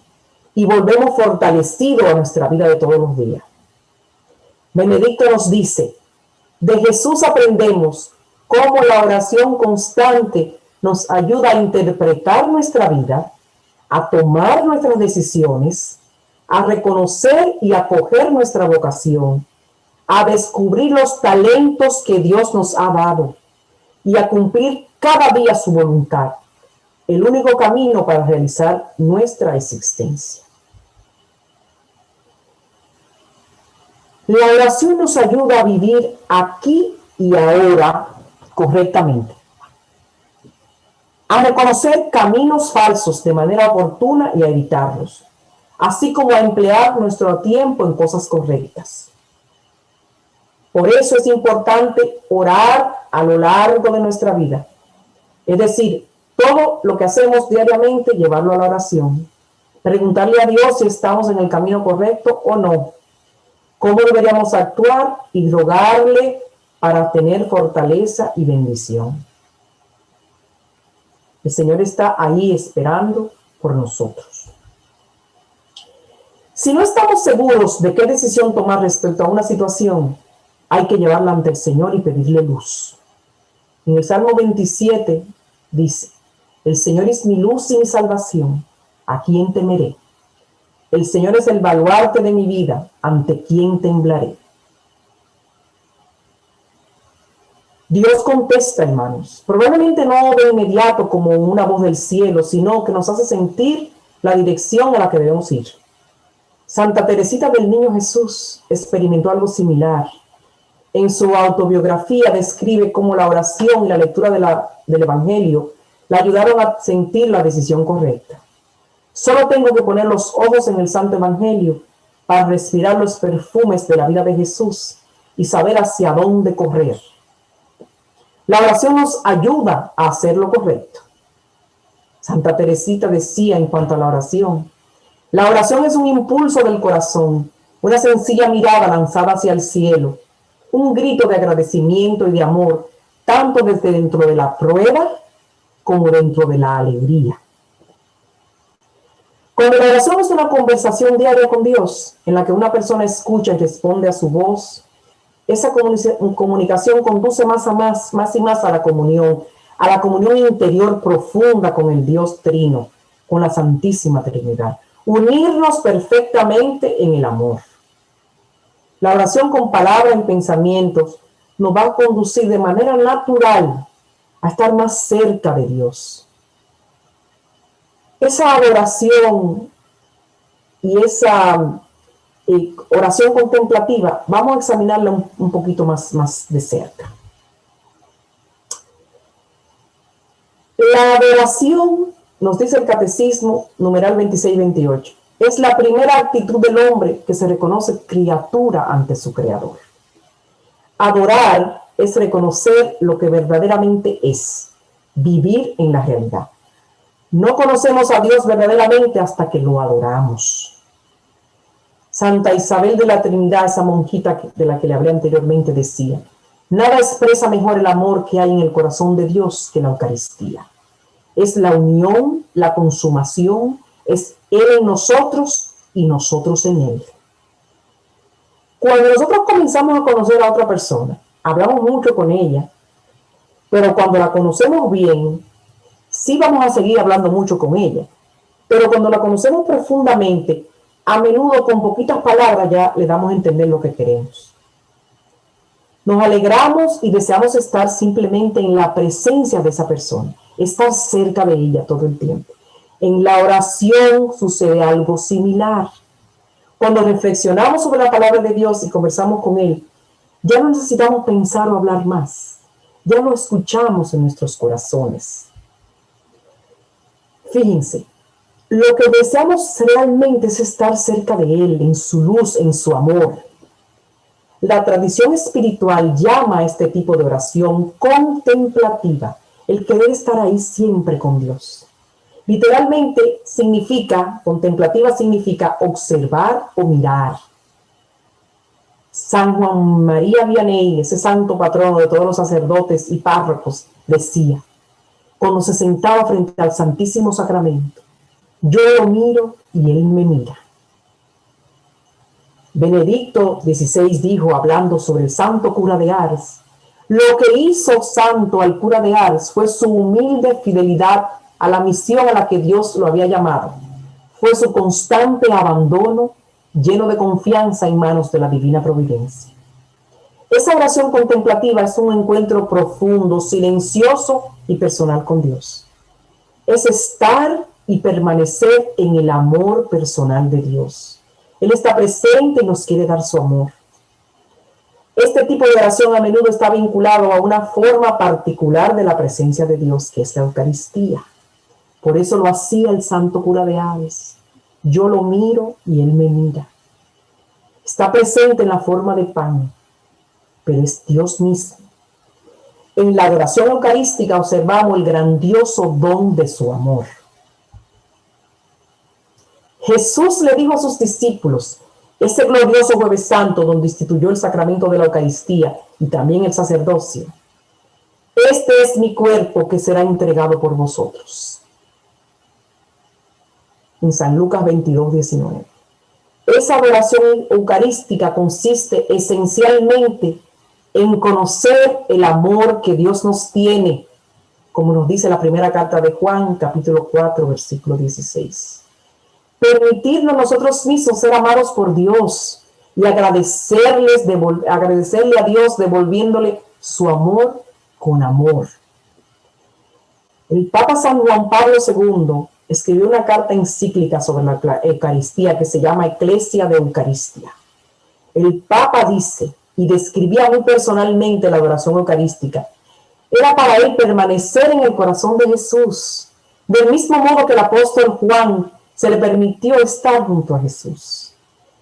[SPEAKER 1] y volvemos fortalecidos a nuestra vida de todos los días. Benedicto nos dice, de Jesús aprendemos cómo la oración constante nos ayuda a interpretar nuestra vida, a tomar nuestras decisiones, a reconocer y acoger nuestra vocación, a descubrir los talentos que Dios nos ha dado y a cumplir cada día su voluntad, el único camino para realizar nuestra existencia. La oración nos ayuda a vivir aquí y ahora correctamente, a reconocer caminos falsos de manera oportuna y a evitarlos, así como a emplear nuestro tiempo en cosas correctas. Por eso es importante orar a lo largo de nuestra vida. Es decir, todo lo que hacemos diariamente, llevarlo a la oración. Preguntarle a Dios si estamos en el camino correcto o no. Cómo deberíamos actuar y rogarle para tener fortaleza y bendición. El Señor está ahí esperando por nosotros. Si no estamos seguros de qué decisión tomar respecto a una situación, hay que llevarla ante el Señor y pedirle luz. En el Salmo 27 dice, el Señor es mi luz y mi salvación, ¿a quién temeré? El Señor es el baluarte de mi vida, ¿ante quién temblaré? Dios contesta, hermanos, probablemente no de inmediato como una voz del cielo, sino que nos hace sentir la dirección a la que debemos ir. Santa Teresita del Niño Jesús experimentó algo similar. En su autobiografía describe cómo la oración y la lectura del Evangelio la ayudaron a sentir la decisión correcta. Solo tengo que poner los ojos en el Santo Evangelio para respirar los perfumes de la vida de Jesús y saber hacia dónde correr. La oración nos ayuda a hacer lo correcto. Santa Teresita decía en cuanto a la oración es un impulso del corazón, una sencilla mirada lanzada hacia el cielo, un grito de agradecimiento y de amor, tanto desde dentro de la prueba como dentro de la alegría. Cuando la oración es una conversación diaria con Dios, en la que una persona escucha y responde a su voz, esa comunicación conduce más y más a la comunión interior profunda con el Dios Trino, con la Santísima Trinidad. Unirnos perfectamente en el amor. La oración con palabras y pensamientos nos va a conducir de manera natural a estar más cerca de Dios. Esa adoración y esa oración contemplativa, vamos a examinarla un poquito más de cerca. La adoración, nos dice el Catecismo, numeral 2628, es la primera actitud del hombre que se reconoce criatura ante su Creador. Adorar es reconocer lo que verdaderamente es, vivir en la realidad. No conocemos a Dios verdaderamente hasta que lo adoramos. Santa Isabel de la Trinidad, esa monjita de la que le hablé anteriormente, decía, nada expresa mejor el amor que hay en el corazón de Dios que la Eucaristía. Es la unión, la consumación, es Él en nosotros y nosotros en Él. Cuando nosotros comenzamos a conocer a otra persona, hablamos mucho con ella, pero cuando la conocemos bien, sí vamos a seguir hablando mucho con ella. Pero cuando la conocemos profundamente, a menudo con poquitas palabras ya le damos a entender lo que queremos. Nos alegramos y deseamos estar simplemente en la presencia de esa persona, estar cerca de ella todo el tiempo. En la oración sucede algo similar. Cuando reflexionamos sobre la palabra de Dios y conversamos con Él, ya no necesitamos pensar o hablar más. Ya lo escuchamos en nuestros corazones. Fíjense, lo que deseamos realmente es estar cerca de Él, en su luz, en su amor. La tradición espiritual llama a este tipo de oración contemplativa, el querer estar ahí siempre con Dios. Literalmente contemplativa significa observar o mirar. San Juan María Vianney, ese santo patrono de todos los sacerdotes y párrocos, decía, cuando se sentaba frente al Santísimo Sacramento, yo lo miro y Él me mira. Benedicto XVI dijo, hablando sobre el santo cura de Ars, lo que hizo santo al cura de Ars fue su humilde fidelidad a la misión a la que Dios lo había llamado. Fue su constante abandono, lleno de confianza en manos de la divina providencia. Esa oración contemplativa es un encuentro profundo, silencioso y personal con Dios. Es estar y permanecer en el amor personal de Dios. Él está presente y nos quiere dar su amor. Este tipo de oración a menudo está vinculado a una forma particular de la presencia de Dios, que es la Eucaristía. Por eso lo hacía el santo cura de Ars. Yo lo miro y Él me mira. Está presente en la forma de pan, pero es Dios mismo. En la adoración eucarística observamos el grandioso don de su amor. Jesús le dijo a sus discípulos, ese glorioso Jueves Santo donde instituyó el sacramento de la Eucaristía y también el sacerdocio, este es mi cuerpo que será entregado por vosotros. En San Lucas 22:19. Esa adoración eucarística consiste esencialmente en conocer el amor que Dios nos tiene, como nos dice la primera carta de Juan, capítulo 4, versículo 16. Permitirnos nosotros mismos ser amados por Dios y agradecerle a Dios devolviéndole su amor con amor. El Papa San Juan Pablo II escribió una carta encíclica sobre la Eucaristía que se llama Eclesia de Eucaristía. El Papa dice, y describía muy personalmente la adoración eucarística, era para él permanecer en el corazón de Jesús, del mismo modo que el apóstol Juan se le permitió estar junto a Jesús.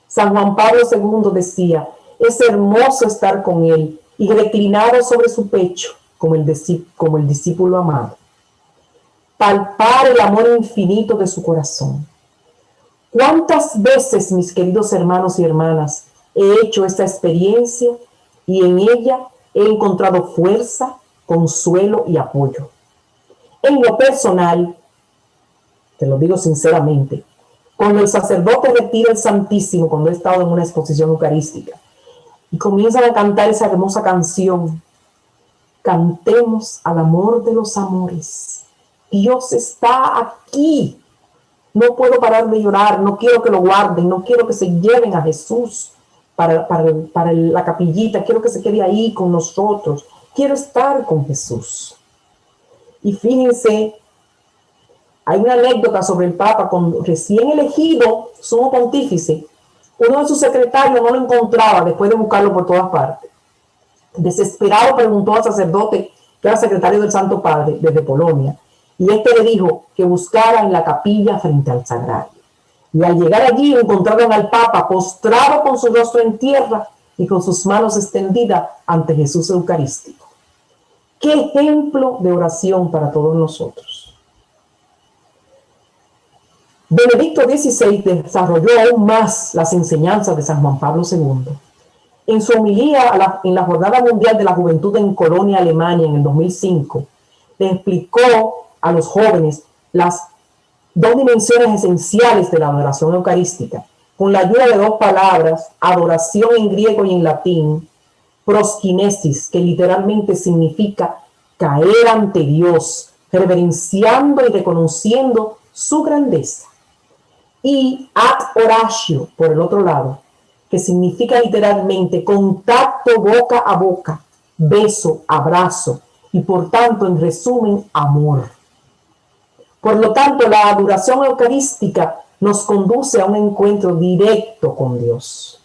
[SPEAKER 1] San Juan Pablo II decía, es hermoso estar con Él y reclinado sobre su pecho como el discípulo amado. Palpar el amor infinito de su corazón. ¿Cuántas veces, mis queridos hermanos y hermanas, he hecho esta experiencia y en ella he encontrado fuerza, consuelo y apoyo? En lo personal, te lo digo sinceramente, cuando el sacerdote retira el Santísimo, cuando he estado en una exposición eucarística, y comienzan a cantar esa hermosa canción, cantemos al amor de los amores. Dios está aquí. No puedo parar de llorar, no quiero que lo guarden, no quiero que se lleven a Jesús para la capillita, quiero que se quede ahí con nosotros, quiero estar con Jesús. Y fíjense, hay una anécdota sobre el Papa, cuando recién elegido sumo pontífice, uno de sus secretarios no lo encontraba después de buscarlo por todas partes. Desesperado preguntó al sacerdote, que era secretario del Santo Padre, desde Polonia, y este le dijo que buscara en la capilla frente al sagrario. Y al llegar allí encontraron al Papa postrado con su rostro en tierra y con sus manos extendidas ante Jesús Eucarístico. ¡Qué ejemplo de oración para todos nosotros! Benedicto XVI desarrolló aún más las enseñanzas de San Juan Pablo II. En su homilía en la Jornada Mundial de la Juventud en Colonia, Alemania, en el 2005, le explicó a los jóvenes las dos dimensiones esenciales de la adoración eucarística, con la ayuda de dos palabras, adoración en griego y en latín, proskinesis, que literalmente significa caer ante Dios, reverenciando y reconociendo su grandeza. Y ad oratio, por el otro lado, que significa literalmente contacto boca a boca, beso, abrazo, y por tanto, en resumen, amor. Por lo tanto, la adoración eucarística nos conduce a un encuentro directo con Dios.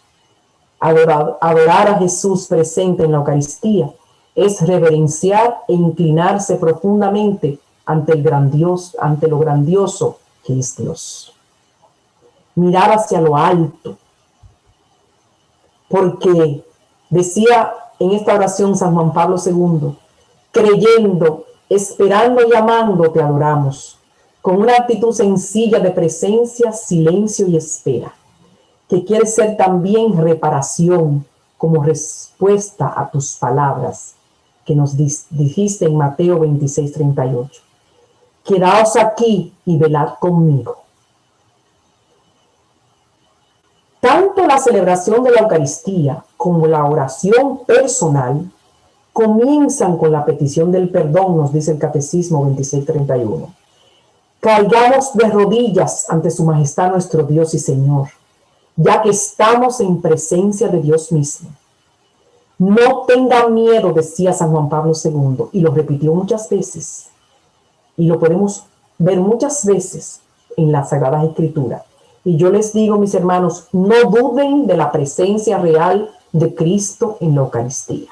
[SPEAKER 1] Adorar a Jesús presente en la Eucaristía es reverenciar e inclinarse profundamente ante lo grandioso que es Dios. Mirar hacia lo alto, porque decía en esta oración San Juan Pablo II, creyendo, esperando y amando te adoramos, con una actitud sencilla de presencia, silencio y espera, que quiere ser también reparación como respuesta a tus palabras que nos dijiste en Mateo 26:38. Quedaos aquí y velad conmigo. Tanto la celebración de la Eucaristía como la oración personal comienzan con la petición del perdón, nos dice el Catecismo 26:31. Caigamos de rodillas ante su majestad nuestro Dios y Señor, ya que estamos en presencia de Dios mismo. No tengan miedo, decía San Juan Pablo II, y lo repitió muchas veces, y lo podemos ver muchas veces en las Sagradas Escrituras. Y yo les digo, mis hermanos, no duden de la presencia real de Cristo en la Eucaristía.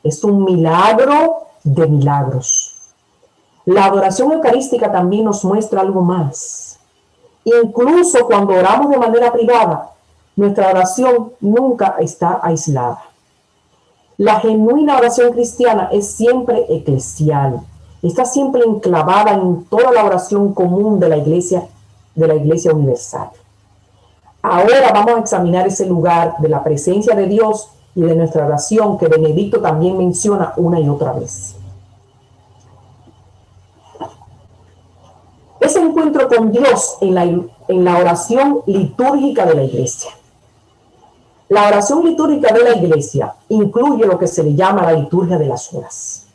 [SPEAKER 1] Es un milagro de milagros. La adoración eucarística también nos muestra algo más. Incluso cuando oramos de manera privada, nuestra oración nunca está aislada. La genuina oración cristiana es siempre eclesial. Está siempre enclavada en toda la oración común de la Iglesia universal. Ahora vamos a examinar ese lugar de la presencia de Dios y de nuestra oración que Benedicto también menciona una y otra vez. Ese encuentro con Dios en la oración litúrgica de la Iglesia. La oración litúrgica de la Iglesia incluye lo que se le llama la liturgia de las horas,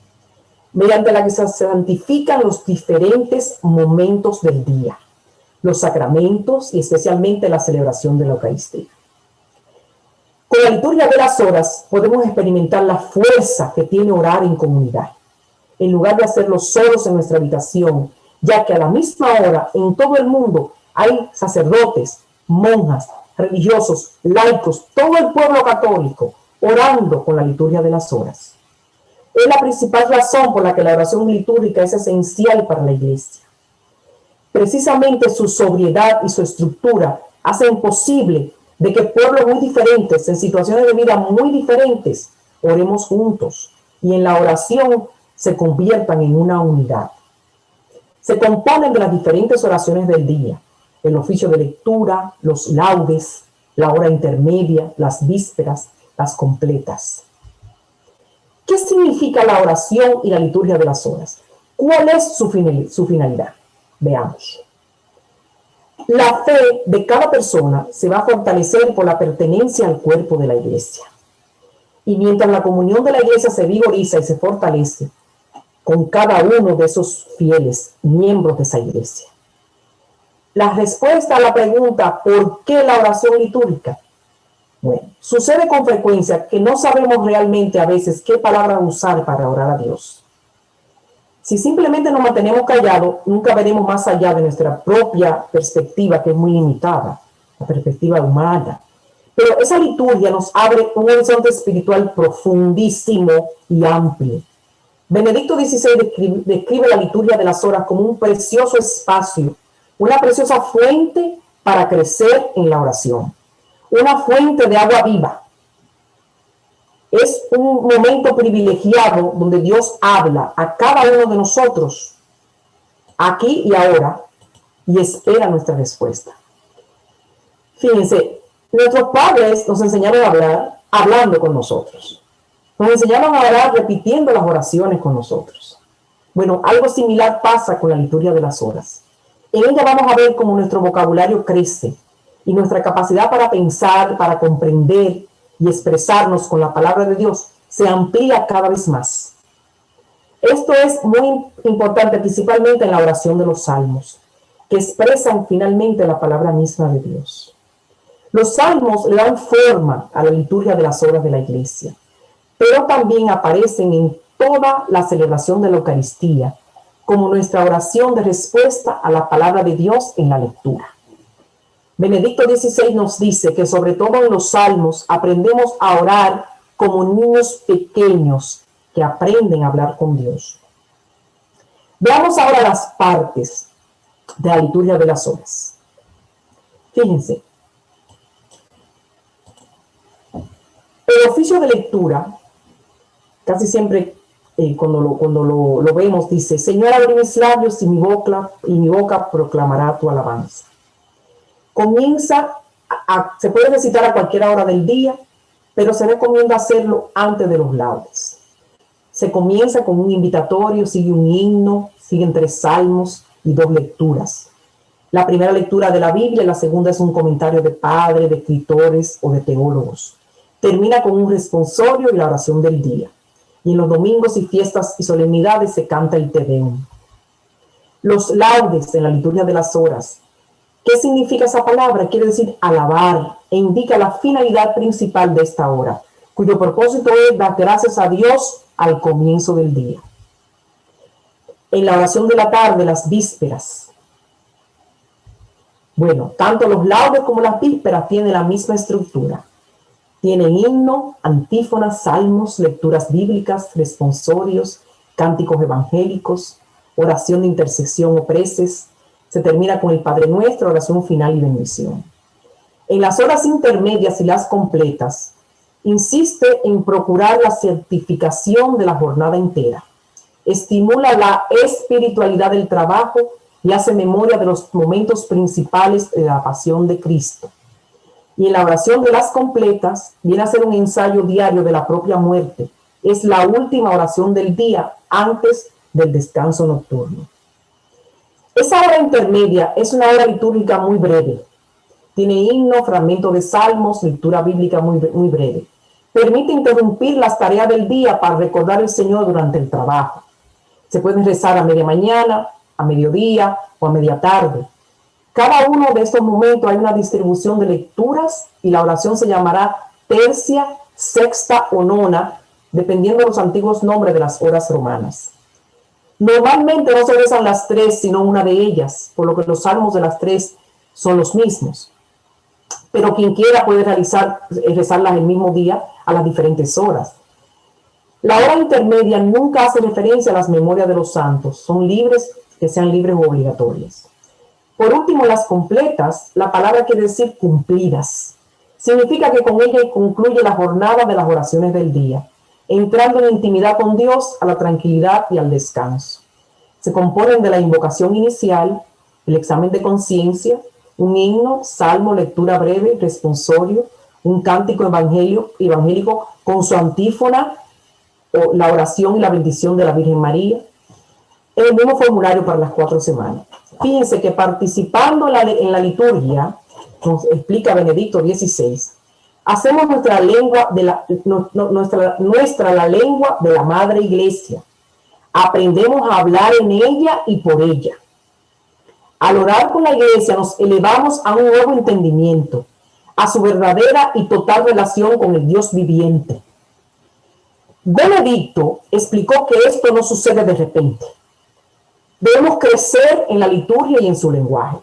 [SPEAKER 1] mediante la que se santifican los diferentes momentos del día, los sacramentos y especialmente la celebración de la Eucaristía. Con la liturgia de las horas podemos experimentar la fuerza que tiene orar en comunidad, en lugar de hacerlo solos en nuestra habitación, ya que a la misma hora en todo el mundo hay sacerdotes, monjas, religiosos, laicos, todo el pueblo católico orando con la liturgia de las horas. Es la principal razón por la que la oración litúrgica es esencial para la Iglesia. Precisamente su sobriedad y su estructura hacen posible de que pueblos muy diferentes, en situaciones de vida muy diferentes, oremos juntos y en la oración se conviertan en una unidad. Se componen de las diferentes oraciones del día, el oficio de lectura, los laudes, la hora intermedia, las vísperas, las completas. ¿Qué significa la oración y la liturgia de las horas? ¿Cuál es su finalidad? Veamos. La fe de cada persona se va a fortalecer por la pertenencia al cuerpo de la Iglesia. Y mientras la comunión de la Iglesia se vigoriza y se fortalece con cada uno de esos fieles miembros de esa Iglesia. La respuesta a la pregunta ¿por qué la oración litúrgica? Bueno, sucede con frecuencia que no sabemos realmente a veces qué palabra usar para orar a Dios. Si simplemente nos mantenemos callados, nunca veremos más allá de nuestra propia perspectiva, que es muy limitada, la perspectiva humana. Pero esa liturgia nos abre un horizonte espiritual profundísimo y amplio. Benedicto XVI describe la liturgia de las horas como un precioso espacio, una preciosa fuente para crecer en la oración, una fuente de agua viva. Es un momento privilegiado donde Dios habla a cada uno de nosotros, aquí y ahora, y espera nuestra respuesta. Fíjense, nuestros padres nos enseñaron a hablar hablando con nosotros. Nos enseñaron a orar repitiendo las oraciones con nosotros. Bueno, algo similar pasa con la liturgia de las horas. En ella vamos a ver cómo nuestro vocabulario crece y nuestra capacidad para pensar, para comprender y expresarnos con la palabra de Dios se amplía cada vez más. Esto es muy importante, principalmente en la oración de los salmos, que expresan finalmente la palabra misma de Dios. Los salmos le dan forma a la liturgia de las horas de la iglesia, pero también aparecen en toda la celebración de la Eucaristía, como nuestra oración de respuesta a la palabra de Dios en la lectura. Benedicto XVI nos dice que sobre todo en los salmos aprendemos a orar como niños pequeños que aprenden a hablar con Dios. Veamos ahora las partes de la liturgia de las horas. Fíjense, el oficio de lectura, casi siempre cuando lo vemos, dice: Señor, abre mis labios y mi boca proclamará tu alabanza. Se puede recitar a cualquier hora del día, pero se recomienda hacerlo antes de los laudes. Se comienza con un invitatorio, sigue un himno, siguen 3 salmos y 2 lecturas. La primera lectura de la Biblia, la segunda es un comentario de padres, de escritores o de teólogos. Termina con un responsorio y la oración del día. Y en los domingos y fiestas y solemnidades se canta el Te Deum. Los laudes en la liturgia de las horas. ¿Qué significa esa palabra? Quiere decir alabar e indica la finalidad principal de esta hora, cuyo propósito es dar gracias a Dios al comienzo del día. En la oración de la tarde, las vísperas. Bueno, tanto los laudes como las vísperas tienen la misma estructura. Tienen himno, antífonas, salmos, lecturas bíblicas, responsorios, cánticos evangélicos, oración de intercesión o preces. Se termina con el Padre Nuestro, oración final y bendición. En las horas intermedias y las completas, insiste en procurar la certificación de la jornada entera. Estimula la espiritualidad del trabajo y hace memoria de los momentos principales de la pasión de Cristo. Y en la oración de las completas viene a ser un ensayo diario de la propia muerte. Es la última oración del día antes del descanso nocturno. Esa hora intermedia es una hora litúrgica muy breve. Tiene himno, fragmento de salmos, lectura bíblica muy breve. Permite interrumpir las tareas del día para recordar al Señor durante el trabajo. Se pueden rezar a media mañana, a mediodía o a media tarde. Cada uno de estos momentos hay una distribución de lecturas y la oración se llamará tercia, sexta o nona, dependiendo de los antiguos nombres de las horas romanas. Normalmente no se rezan las 3, sino una de ellas, por lo que los salmos de las 3 son los mismos. Pero quien quiera puede rezarlas el mismo día a las diferentes horas. La hora intermedia nunca hace referencia a las memorias de los santos, son libres, que sean libres o obligatorias. Por último, las completas, la palabra quiere decir cumplidas. Significa que con ella concluye la jornada de las oraciones del día, entrando en intimidad con Dios, a la tranquilidad y al descanso. Se componen de la invocación inicial, el examen de conciencia, un himno, salmo, lectura breve, responsorio, un cántico evangélico con su antífona, o la oración y la bendición de la Virgen María, el mismo formulario para las 4 semanas. Fíjense que participando en la liturgia, nos explica Benedicto XVI, hacemos nuestra lengua la lengua de la Madre Iglesia. Aprendemos a hablar en ella y por ella. Al orar con la Iglesia nos elevamos a un nuevo entendimiento, a su verdadera y total relación con el Dios viviente. Benedicto explicó que esto no sucede de repente. Debemos crecer en la liturgia y en su lenguaje.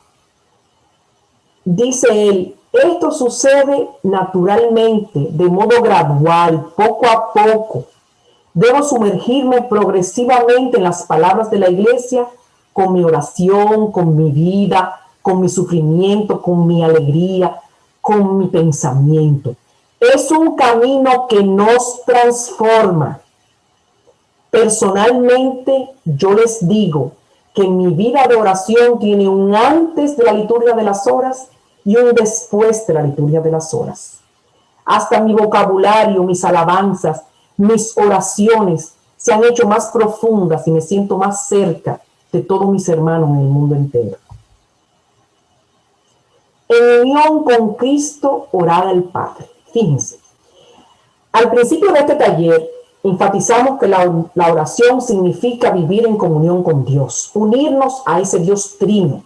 [SPEAKER 1] Dice él, esto sucede naturalmente, de modo gradual, poco a poco. Debo sumergirme progresivamente en las palabras de la Iglesia, con mi oración, con mi vida, con mi sufrimiento, con mi alegría, con mi pensamiento. Es un camino que nos transforma. Personalmente, yo les digo que mi vida de oración tiene un antes de la liturgia de las horas y un después de la liturgia de las horas. Hasta mi vocabulario, mis alabanzas, mis oraciones se han hecho más profundas y me siento más cerca de todos mis hermanos en el mundo entero. En unión con Cristo, orad al Padre. Fíjense, al principio de este taller enfatizamos que la oración significa vivir en comunión con Dios, unirnos a ese Dios trino.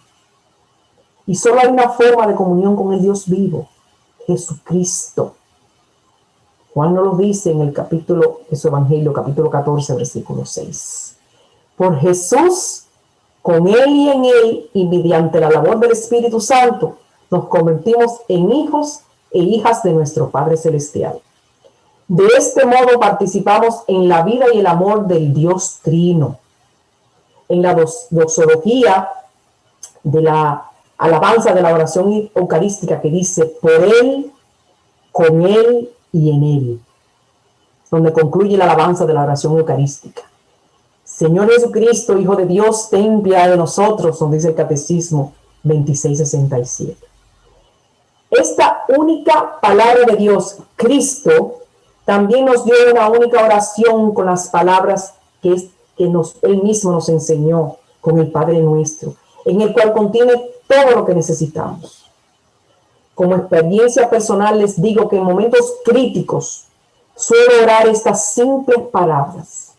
[SPEAKER 1] Y solo hay una forma de comunión con el Dios vivo, Jesucristo. Juan nos lo dice en el capítulo de su Evangelio, capítulo 14, versículo 6. Por Jesús, con Él y en Él, y mediante la labor del Espíritu Santo, nos convertimos en hijos e hijas de nuestro Padre Celestial. De este modo participamos en la vida y el amor del Dios Trino. En la doxología de la alabanza de la oración eucarística que dice, por Él, con Él y en Él, donde concluye la alabanza de la oración eucarística. Señor Jesucristo, Hijo de Dios, ten piedad de nosotros, nos dice el Catecismo 2667. Esta única palabra de Dios, Cristo, también nos dio una única oración con las palabras que Él mismo nos enseñó con el Padre Nuestro, en el cual contiene todo lo que necesitamos. Como experiencia personal les digo que en momentos críticos suelo orar estas simples palabras,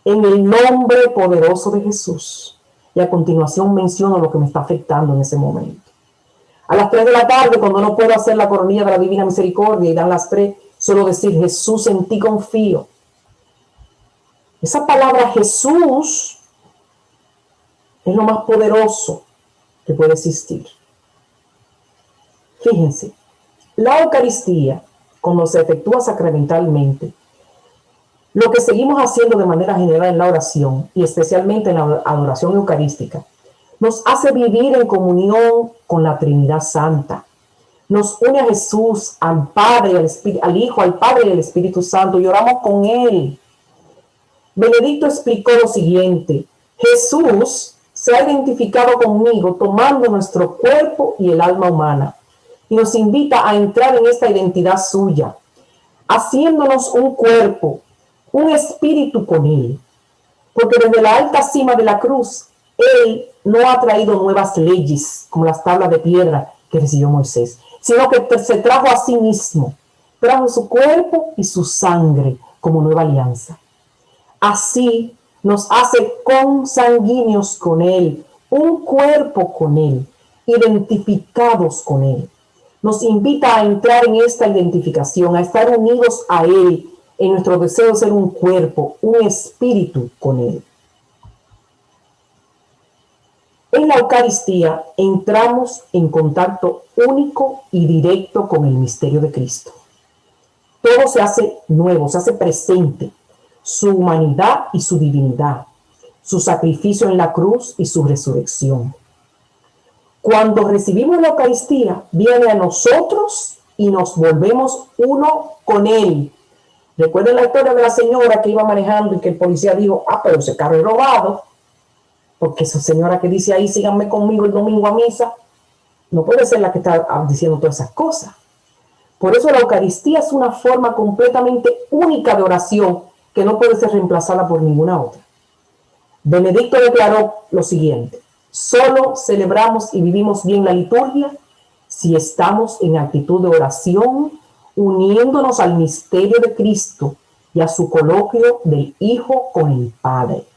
[SPEAKER 1] en el nombre poderoso de Jesús. Y a continuación menciono lo que me está afectando en ese momento. A las 3 de la tarde, cuando no puedo hacer la coronilla de la Divina Misericordia y dan las 3, suelo decir, Jesús, en ti confío. Esa palabra Jesús es lo más poderoso que puede existir. Fíjense, la Eucaristía, cuando se efectúa sacramentalmente, lo que seguimos haciendo de manera general en la oración, y especialmente en la adoración eucarística, nos hace vivir en comunión con la Trinidad Santa. Nos une a Jesús, al Padre, al Hijo, al Padre y al Espíritu Santo, y oramos con Él. Benedicto explicó lo siguiente: Jesús se ha identificado conmigo tomando nuestro cuerpo y el alma humana, y nos invita a entrar en esta identidad suya, haciéndonos un cuerpo, un espíritu con Él. Porque desde la alta cima de la cruz, Él no ha traído nuevas leyes, como las tablas de piedra que recibió Moisés, sino que se trajo a sí mismo, trajo su cuerpo y su sangre como nueva alianza. Así nos hace consanguíneos con Él, un cuerpo con Él, identificados con Él. Nos invita a entrar en esta identificación, a estar unidos a Él, en nuestro deseo de ser un cuerpo, un espíritu con Él. En la Eucaristía entramos en contacto único y directo con el misterio de Cristo. Todo se hace nuevo, se hace presente, su humanidad y su divinidad, su sacrificio en la cruz y su resurrección. Cuando recibimos la Eucaristía, viene a nosotros y nos volvemos uno con Él. Recuerden la historia de la señora que iba manejando y que el policía dijo, pero ese carro es robado. Porque esa señora que dice ahí, síganme conmigo el domingo a misa, no puede ser la que está diciendo todas esas cosas. Por eso la Eucaristía es una forma completamente única de oración que no puede ser reemplazada por ninguna otra. Benedicto declaró lo siguiente: solo celebramos y vivimos bien la liturgia si estamos en actitud de oración, uniéndonos al misterio de Cristo y a su coloquio del Hijo con el Padre.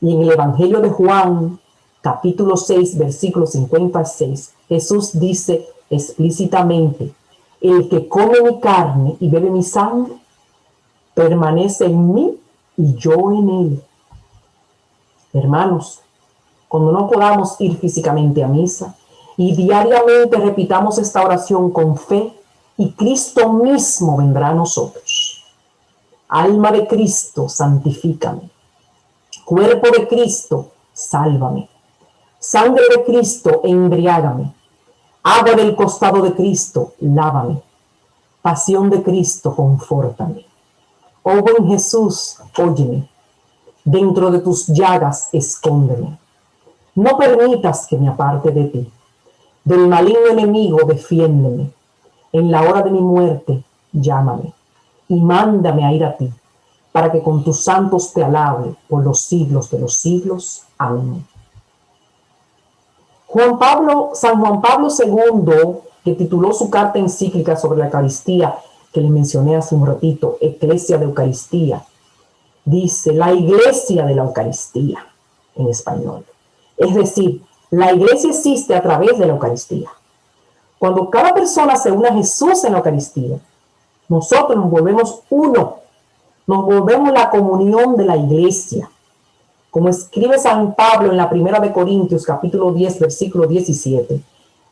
[SPEAKER 1] Y en el Evangelio de Juan, capítulo 6, versículo 56, Jesús dice explícitamente: el que come mi carne y bebe mi sangre, permanece en mí y yo en él. Hermanos, cuando no podamos ir físicamente a misa y diariamente repitamos esta oración con fe, y Cristo mismo vendrá a nosotros. Alma de Cristo, santifícame. Cuerpo de Cristo, sálvame. Sangre de Cristo, embriágame. Agua del costado de Cristo, lávame. Pasión de Cristo, confórtame. Oh buen Jesús, óyeme. Dentro de tus llagas, escóndeme. No permitas que me aparte de ti. Del maligno enemigo, defiéndeme. En la hora de mi muerte, llámame. Y mándame a ir a ti. para que con tus santos te alabe por los siglos de los siglos. Amén. San Juan Pablo II, que tituló su carta encíclica sobre la Eucaristía, que les mencioné hace un ratito, Eclesia de Eucaristía, dice la Iglesia de la Eucaristía en español. Es decir, la Iglesia existe a través de la Eucaristía. Cuando cada persona se une a Jesús en la Eucaristía, nosotros nos volvemos uno, nos volvemos la comunión de la Iglesia. Como escribe San Pablo en la primera de Corintios, capítulo 10, versículo 17,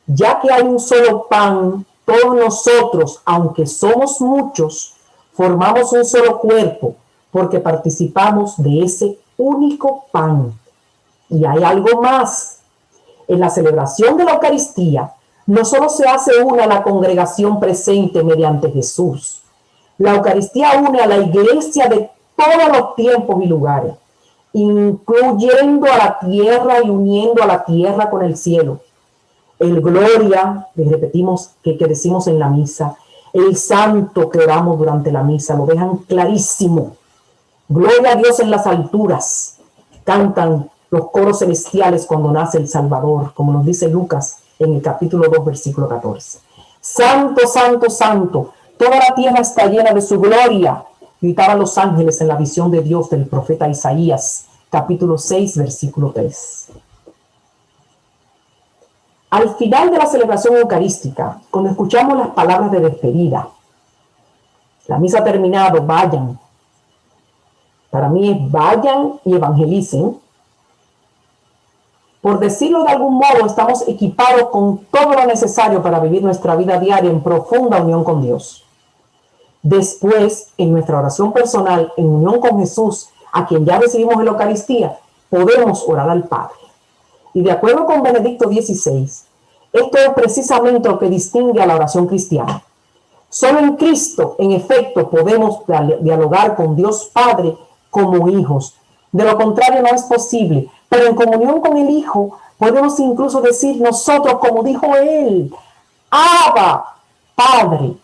[SPEAKER 1] ya que hay un solo pan, todos nosotros, aunque somos muchos, formamos un solo cuerpo, porque participamos de ese único pan. Y hay algo más. En la celebración de la Eucaristía, no solo se hace una a la congregación presente mediante Jesús. La Eucaristía une a la Iglesia de todos los tiempos y lugares, incluyendo a la tierra y uniendo a la tierra con el cielo. El gloria, les repetimos que decimos en la misa, el santo que oramos durante la misa, lo dejan clarísimo. Gloria a Dios en las alturas, cantan los coros celestiales cuando nace el Salvador, como nos dice Lucas en el capítulo 2, versículo 14. Santo, santo, santo, toda la tierra está llena de su gloria, gritaban los ángeles en la visión de Dios del profeta Isaías, capítulo 6, versículo 3. Al final de la celebración eucarística, cuando escuchamos las palabras de despedida, la misa ha terminado, vayan. Para mí es vayan y evangelicen. Por decirlo de algún modo, estamos equipados con todo lo necesario para vivir nuestra vida diaria en profunda unión con Dios. Después, en nuestra oración personal, en unión con Jesús, a quien ya recibimos en la Eucaristía, podemos orar al Padre. Y de acuerdo con Benedicto XVI, esto es precisamente lo que distingue a la oración cristiana. Solo en Cristo, en efecto, podemos dialogar con Dios Padre como hijos. De lo contrario, no es posible. Pero en comunión con el Hijo, podemos incluso decir nosotros, como dijo Él, Abba, Padre.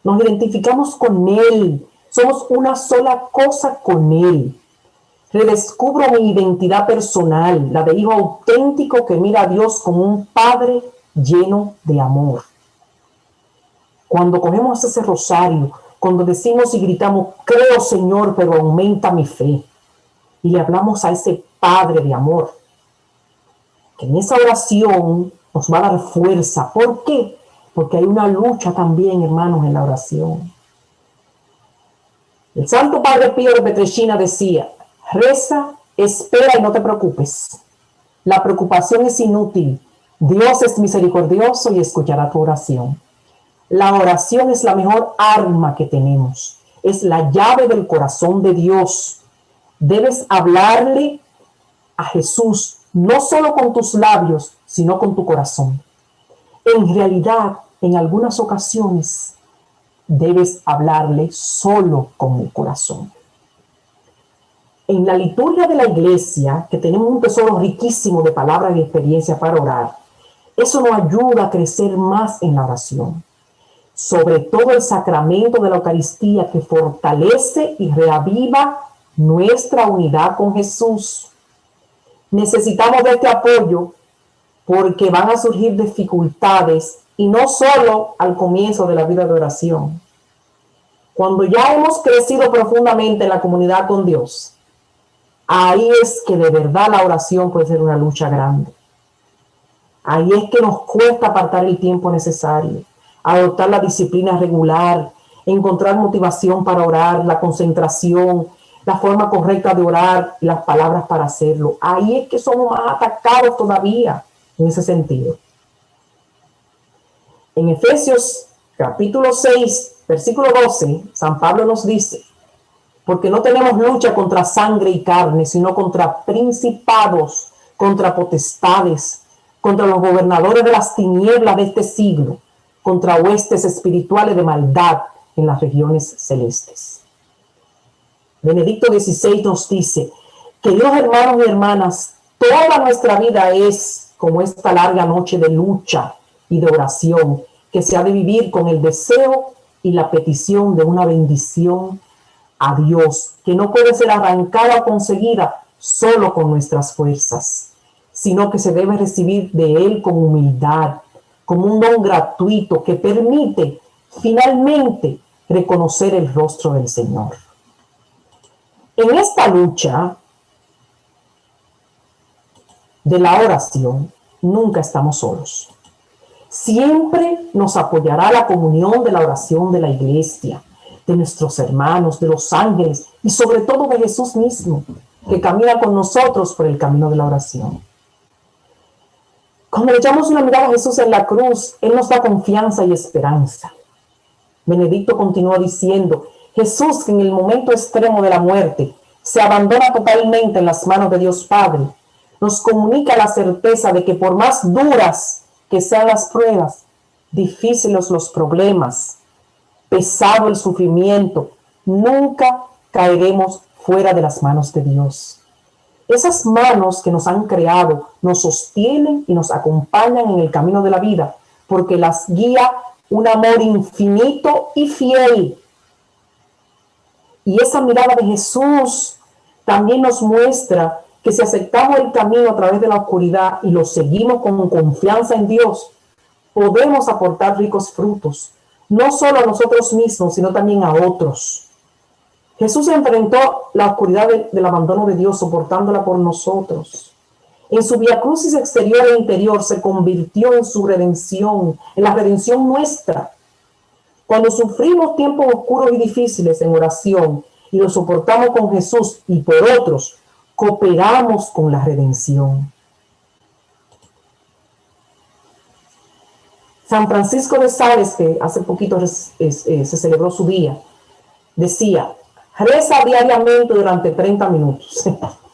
[SPEAKER 1] Nos identificamos con Él. Somos una sola cosa con Él. Redescubro mi identidad personal, la de hijo auténtico que mira a Dios como un Padre lleno de amor. Cuando cogemos ese rosario, cuando decimos y gritamos, creo Señor, pero aumenta mi fe, y le hablamos a ese Padre de amor, que en esa oración nos va a dar fuerza. ¿Por qué? Porque hay una lucha también, hermanos, en la oración. El Santo Padre Pío de Pietrelcina decía, reza, espera y no te preocupes. La preocupación es inútil. Dios es misericordioso y escuchará tu oración. La oración es la mejor arma que tenemos. Es la llave del corazón de Dios. Debes hablarle a Jesús, no solo con tus labios, sino con tu corazón. En realidad, en algunas ocasiones, debes hablarle solo con el corazón. En la liturgia de la iglesia, que tenemos un tesoro riquísimo de palabras y experiencia para orar, eso nos ayuda a crecer más en la oración. Sobre todo el sacramento de la Eucaristía, que fortalece y reaviva nuestra unidad con Jesús. Necesitamos de este apoyo porque van a surgir dificultades, y no solo al comienzo de la vida de oración. Cuando ya hemos crecido profundamente en la comunidad con Dios, ahí es que de verdad la oración puede ser una lucha grande. Ahí es que nos cuesta apartar el tiempo necesario, adoptar la disciplina regular, encontrar motivación para orar, la concentración, la forma correcta de orar y las palabras para hacerlo. Ahí es que somos más atacados todavía en ese sentido. En Efesios capítulo 6, versículo 12, San Pablo nos dice, porque no tenemos lucha contra sangre y carne, sino contra principados, contra potestades, contra los gobernadores de las tinieblas de este siglo, contra huestes espirituales de maldad en las regiones celestes. Benedicto XVI nos dice, queridos hermanos y hermanas, toda nuestra vida es como esta larga noche de lucha y de oración que se ha de vivir con el deseo y la petición de una bendición a Dios, que no puede ser arrancada o conseguida solo con nuestras fuerzas, sino que se debe recibir de Él con humildad, como un don gratuito que permite finalmente reconocer el rostro del Señor. En esta lucha de la oración, nunca estamos solos. Siempre nos apoyará la comunión de la oración de la iglesia, de nuestros hermanos, de los ángeles y sobre todo de Jesús mismo, que camina con nosotros por el camino de la oración. Cuando le echamos una mirada a Jesús en la cruz, Él nos da confianza y esperanza. Benedicto continúa diciendo, Jesús, que en el momento extremo de la muerte se abandona totalmente en las manos de Dios Padre, nos comunica la certeza de que por más duras que sean las pruebas, difíciles los problemas, pesado el sufrimiento, nunca caeremos fuera de las manos de Dios. Esas manos que nos han creado nos sostienen y nos acompañan en el camino de la vida, porque las guía un amor infinito y fiel. Y esa mirada de Jesús también nos muestra que si aceptamos el camino a través de la oscuridad y lo seguimos con confianza en Dios, podemos aportar ricos frutos, no solo a nosotros mismos, sino también a otros. Jesús enfrentó la oscuridad del abandono de Dios, soportándola por nosotros. En su viacrucis exterior e interior se convirtió en su redención, en la redención nuestra. Cuando sufrimos tiempos oscuros y difíciles en oración y los soportamos con Jesús y por otros, cooperamos con la redención. San Francisco de Sales, que hace poquito se celebró su día, decía, reza diariamente durante 30 minutos,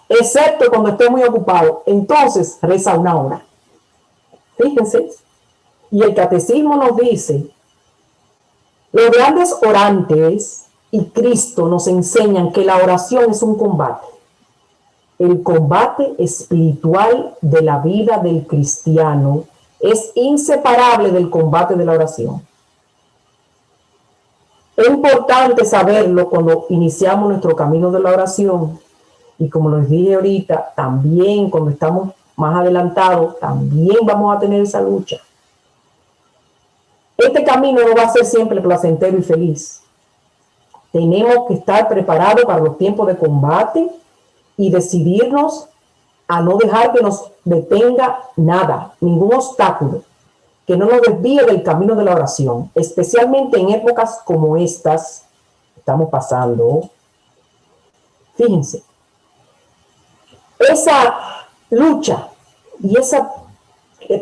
[SPEAKER 1] excepto cuando esté muy ocupado, entonces reza 1 hora. Fíjense, y el catecismo nos dice, los grandes orantes y Cristo nos enseñan que la oración es un combate. El combate espiritual de la vida del cristiano es inseparable del combate de la oración. Es importante saberlo cuando iniciamos nuestro camino de la oración y como les dije ahorita, también cuando estamos más adelantados, también vamos a tener esa lucha. Este camino no va a ser siempre placentero y feliz. Tenemos que estar preparados para los tiempos de combate y decidirnos a no dejar que nos detenga nada, ningún obstáculo, que no nos desvíe del camino de la oración, especialmente en épocas como estas que estamos pasando. Fíjense, esa lucha y esa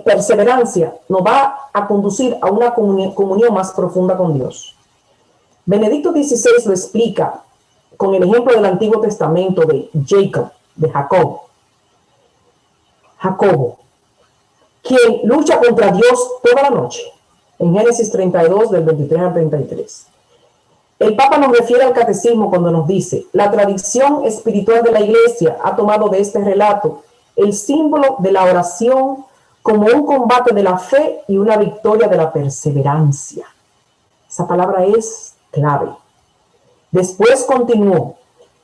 [SPEAKER 1] perseverancia nos va a conducir a una comunión más profunda con Dios. Benedicto XVI lo explica con el ejemplo del Antiguo Testamento de Jacobo, quien lucha contra Dios toda la noche, en Génesis 32, del 23 al 33. El Papa nos refiere al catecismo cuando nos dice, la tradición espiritual de la Iglesia ha tomado de este relato el símbolo de la oración como un combate de la fe y una victoria de la perseverancia. Esa palabra es clave. Después continuó,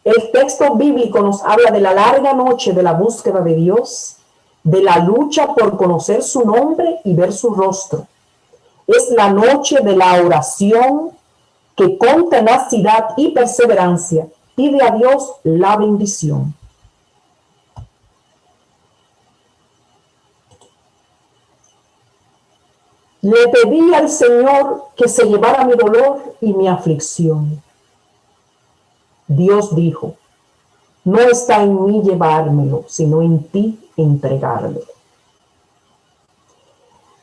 [SPEAKER 1] el texto bíblico nos habla de la larga noche de la búsqueda de Dios, de la lucha por conocer su nombre y ver su rostro. Es la noche de la oración que con tenacidad y perseverancia pide a Dios la bendición. Le pedí al Señor que se llevara mi dolor y mi aflicción. Dios dijo, no está en mí llevármelo, sino en ti entregármelo.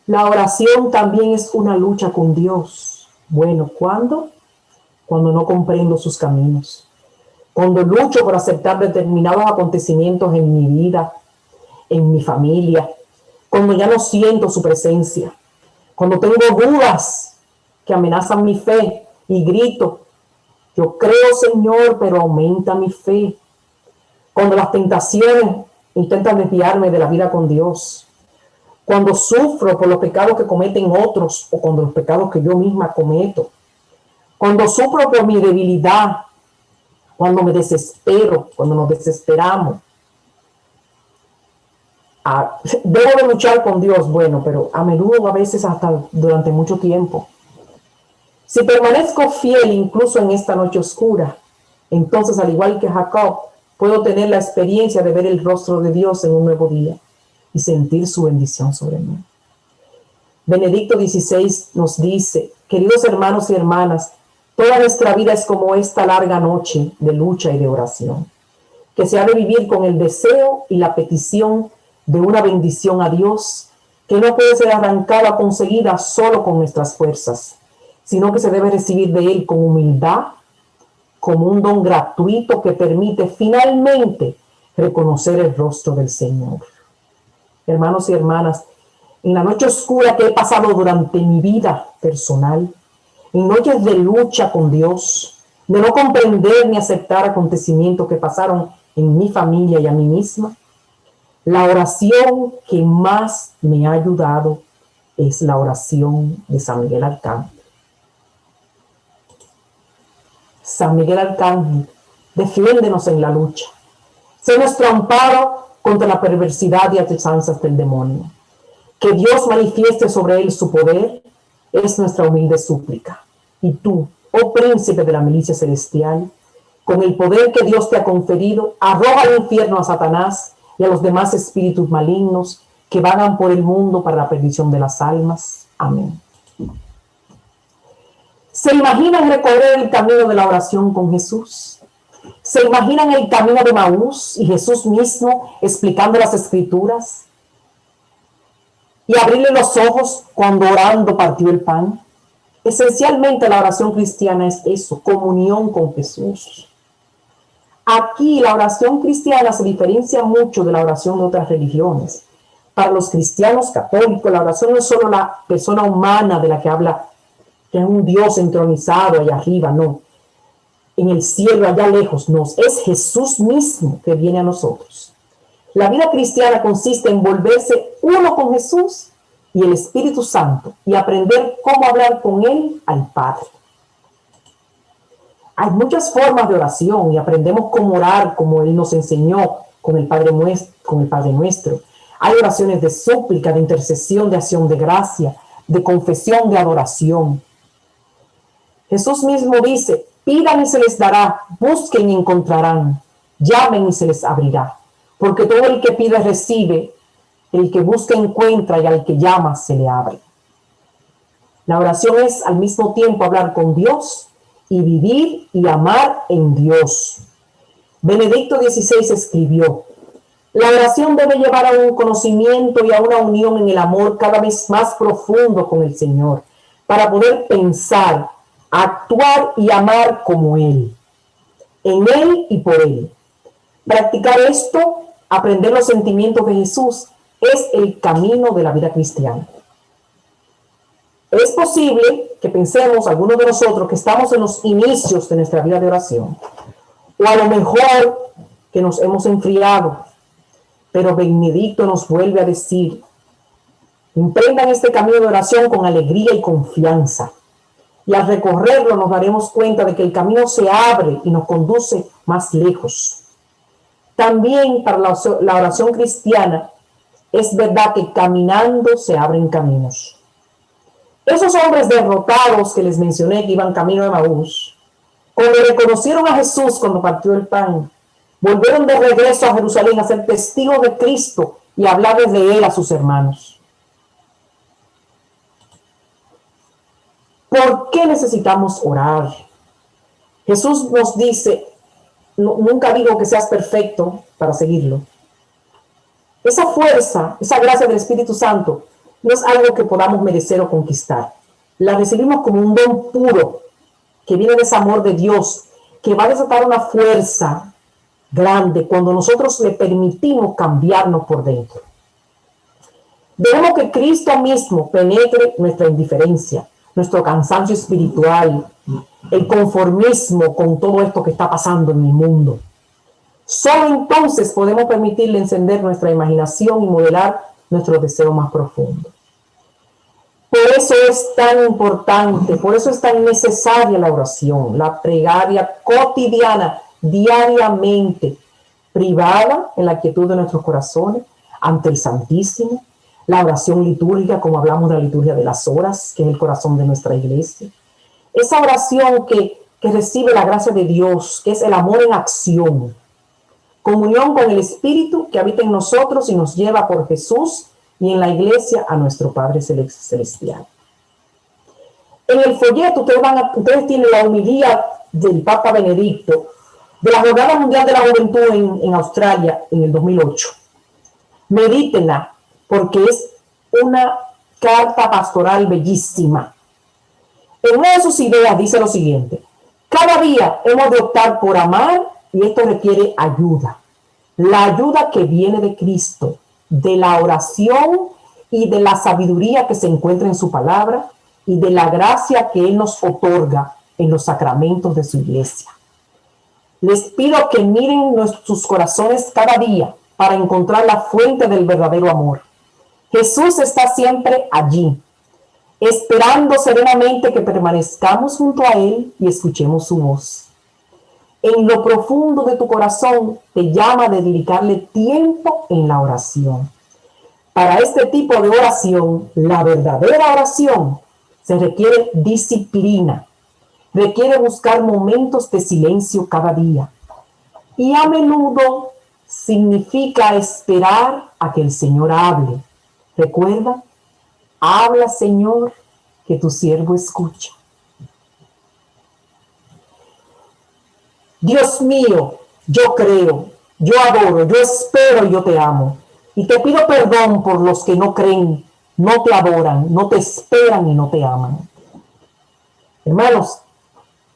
[SPEAKER 1] La oración también es una lucha con Dios. Bueno, ¿cuándo? Cuando no comprendo sus caminos. Cuando lucho por aceptar determinados acontecimientos en mi vida, en mi familia. Cuando ya no siento su presencia. Cuando tengo dudas que amenazan mi fe y grito, yo creo, Señor, pero aumenta mi fe. Cuando las tentaciones intentan desviarme de la vida con Dios. Cuando sufro por los pecados que cometen otros o con los pecados que yo misma cometo. Cuando sufro por mi debilidad cuando me desespero, cuando nos desesperamos. Debo de luchar con Dios, bueno, pero a menudo, a veces hasta durante mucho tiempo. Si permanezco fiel incluso en esta noche oscura, entonces, al igual que Jacob, puedo tener la experiencia de ver el rostro de Dios en un nuevo día y sentir su bendición sobre mí. Benedicto XVI nos dice: queridos hermanos y hermanas, toda nuestra vida es como esta larga noche de lucha y de oración, que se ha de vivir con el deseo y la petición de una bendición a Dios, que no puede ser arrancada o conseguida solo con nuestras fuerzas, sino que se debe recibir de Él con humildad, como un don gratuito que permite finalmente reconocer el rostro del Señor. Hermanos y hermanas, en la noche oscura que he pasado durante mi vida personal, en noches de lucha con Dios, de no comprender ni aceptar acontecimientos que pasaron en mi familia y a mí misma, la oración que más me ha ayudado es la oración de San Miguel Arcángel. San Miguel Arcángel, defiéndenos en la lucha. Sé nuestro amparo contra la perversidad y acechanzas del demonio. Que Dios manifieste sobre él su poder es nuestra humilde súplica. Y tú, oh príncipe de la milicia celestial, con el poder que Dios te ha conferido, arroja al infierno a Satanás y a los demás espíritus malignos que vagan por el mundo para la perdición de las almas. Amén. ¿Se imaginan recorrer el camino de la oración con Jesús? ¿Se imaginan el camino de Maús y Jesús mismo explicando las Escrituras? Y abrirle los ojos cuando orando partió el pan. Esencialmente la oración cristiana es eso, comunión con Jesús. Aquí la oración cristiana se diferencia mucho de la oración de otras religiones. Para los cristianos católicos, la oración no es solo la persona humana de la que habla, que es un Dios entronizado allá arriba, no. En el cielo, allá lejos, no. Es Jesús mismo que viene a nosotros. La vida cristiana consiste en volverse uno con Jesús y el Espíritu Santo y aprender cómo hablar con Él al Padre. Hay muchas formas de oración y aprendemos cómo orar como Él nos enseñó con el Padre Nuestro. Hay oraciones de súplica, de intercesión, de acción de gracia, de confesión, de adoración. Jesús mismo dice: pidan y se les dará, busquen y encontrarán, llamen y se les abrirá. Porque todo el que pide recibe, el que busca encuentra y al que llama se le abre. La oración es al mismo tiempo hablar con Dios y vivir y amar en Dios. Benedicto XVI escribió: la oración debe llevar a un conocimiento y a una unión en el amor cada vez más profundo con el Señor, para poder pensar, actuar y amar como Él, en Él y por Él. Practicar esto, aprender los sentimientos de Jesús, es el camino de la vida cristiana. Es posible que pensemos, algunos de nosotros, que estamos en los inicios de nuestra vida de oración, o a lo mejor que nos hemos enfriado, pero Benedicto nos vuelve a decir: emprendan este camino de oración con alegría y confianza, y al recorrerlo nos daremos cuenta de que el camino se abre y nos conduce más lejos. También para la oración cristiana es verdad que caminando se abren caminos. Esos hombres derrotados que les mencioné que iban camino de Maús, cuando reconocieron a Jesús cuando partió el pan, volvieron de regreso a Jerusalén a ser testigos de Cristo y a hablarles de Él a sus hermanos. ¿Por qué necesitamos orar? Jesús nos dice: nunca digo que seas perfecto para seguirlo. Esa fuerza, esa gracia del Espíritu Santo no es algo que podamos merecer o conquistar. La recibimos como un don puro que viene de ese amor de Dios, que va a desatar una fuerza grande cuando nosotros le permitimos cambiarnos por dentro. Debemos que Cristo mismo penetre nuestra indiferencia, nuestro cansancio espiritual, el conformismo con todo esto que está pasando en mi mundo. Solo entonces podemos permitirle encender nuestra imaginación y modelar nuestro deseo más profundo. Por eso es tan importante, por eso es tan necesaria la oración, la plegaria cotidiana diariamente, privada en la quietud de nuestros corazones, ante el Santísimo, la oración litúrgica, como hablamos de la liturgia de las horas, que es el corazón de nuestra iglesia. Esa oración que recibe la gracia de Dios, que es el amor en acción. Comunión con el Espíritu que habita en nosotros y nos lleva por Jesús y en la iglesia a nuestro Padre Celestial. En el folleto ustedes tienen la homilía del Papa Benedicto de la Jornada Mundial de la Juventud en Australia en el 2008. Medítenla porque es una carta pastoral bellísima. En una de sus ideas dice lo siguiente: cada día hemos de optar por amar y esto requiere ayuda. La ayuda que viene de Cristo, de la oración y de la sabiduría que se encuentra en su palabra y de la gracia que Él nos otorga en los sacramentos de su iglesia. Les pido que miren sus corazones cada día para encontrar la fuente del verdadero amor. Jesús está siempre allí, esperando serenamente que permanezcamos junto a Él y escuchemos su voz. En lo profundo de tu corazón te llama a dedicarle tiempo en la oración. Para este tipo de oración, la verdadera oración, se requiere disciplina, requiere buscar momentos de silencio cada día. Y a menudo significa esperar a que el Señor hable. Recuerda, habla, Señor, que tu siervo escucha. Dios mío, yo creo, yo adoro, yo espero y yo te amo. Y te pido perdón por los que no creen, no te adoran, no te esperan y no te aman. Hermanos,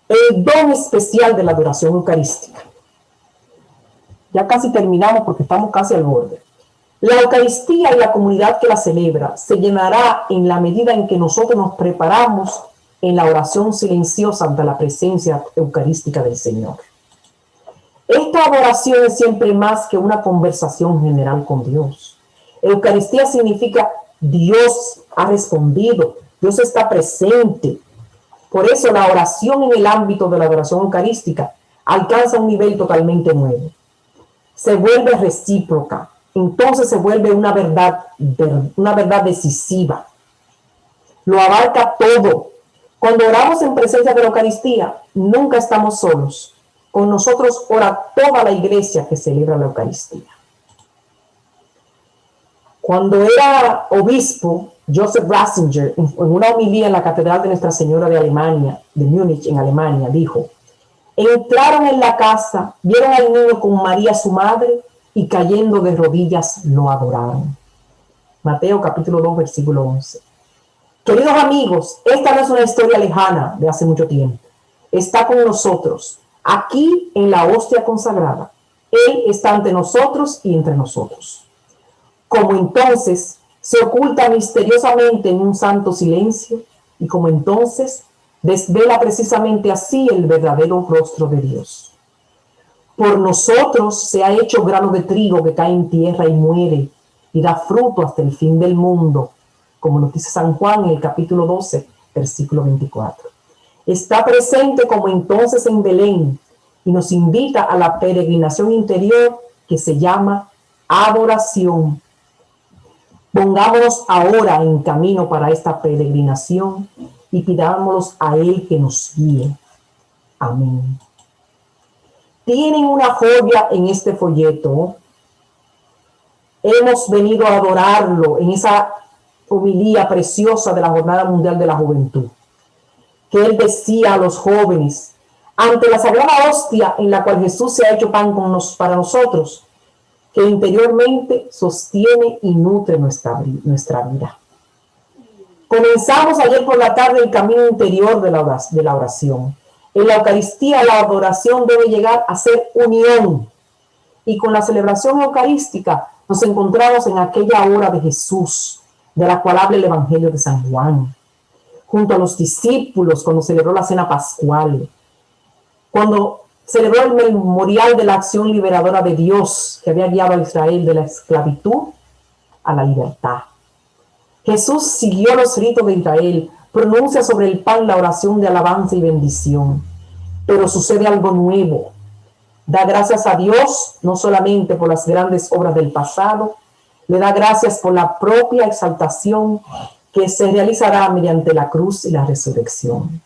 [SPEAKER 1] el don especial de la adoración eucarística. Ya casi terminamos porque estamos casi al borde. La Eucaristía y la comunidad que la celebra se llenará en la medida en que nosotros nos preparamos en la oración silenciosa ante la presencia eucarística del Señor. Esta adoración es siempre más que una conversación general con Dios. Eucaristía significa Dios ha respondido, Dios está presente. Por eso la oración en el ámbito de la adoración eucarística alcanza un nivel totalmente nuevo. Se vuelve recíproca, entonces se vuelve una verdad decisiva. Lo abarca todo. Cuando oramos en presencia de la Eucaristía, nunca estamos solos. Con nosotros ora toda la iglesia que celebra la Eucaristía. Cuando era obispo, Joseph Ratzinger, en una homilía en la Catedral de Nuestra Señora de Alemania, de Múnich, en Alemania, dijo: entraron en la casa, vieron al niño con María su madre y cayendo de rodillas lo adoraron. Mateo capítulo 2, versículo 11. Queridos amigos, esta no es una historia lejana de hace mucho tiempo. Está con nosotros, aquí en la hostia consagrada. Él está ante nosotros y entre nosotros. Como entonces se oculta misteriosamente en un santo silencio y como entonces desvela precisamente así el verdadero rostro de Dios. Por nosotros se ha hecho grano de trigo que cae en tierra y muere y da fruto hasta el fin del mundo, como nos dice San Juan en el capítulo 12, versículo 24. Está presente como entonces en Belén y nos invita a la peregrinación interior que se llama adoración. Pongámonos ahora en camino para esta peregrinación y pidámoslos a Él que nos guíe. Amén. Tienen una joya en este folleto. Hemos venido a adorarlo en esa homilía preciosa de la Jornada Mundial de la Juventud, que Él decía a los jóvenes, ante la sagrada hostia en la cual Jesús se ha hecho pan para nosotros, que interiormente sostiene y nutre nuestra vida. Comenzamos ayer por la tarde el camino interior de la oración. En la Eucaristía la adoración debe llegar a ser unión. Y con la celebración eucarística nos encontramos en aquella hora de Jesús, de la cual habla el Evangelio de San Juan, junto a los discípulos cuando celebró la cena pascual, cuando celebró el memorial de la acción liberadora de Dios que había guiado a Israel de la esclavitud a la libertad. Jesús siguió los ritos de Israel, pronuncia sobre el pan la oración de alabanza y bendición, pero sucede algo nuevo. Da gracias a Dios, no solamente por las grandes obras del pasado, le da gracias por la propia exaltación que se realizará mediante la cruz y la resurrección.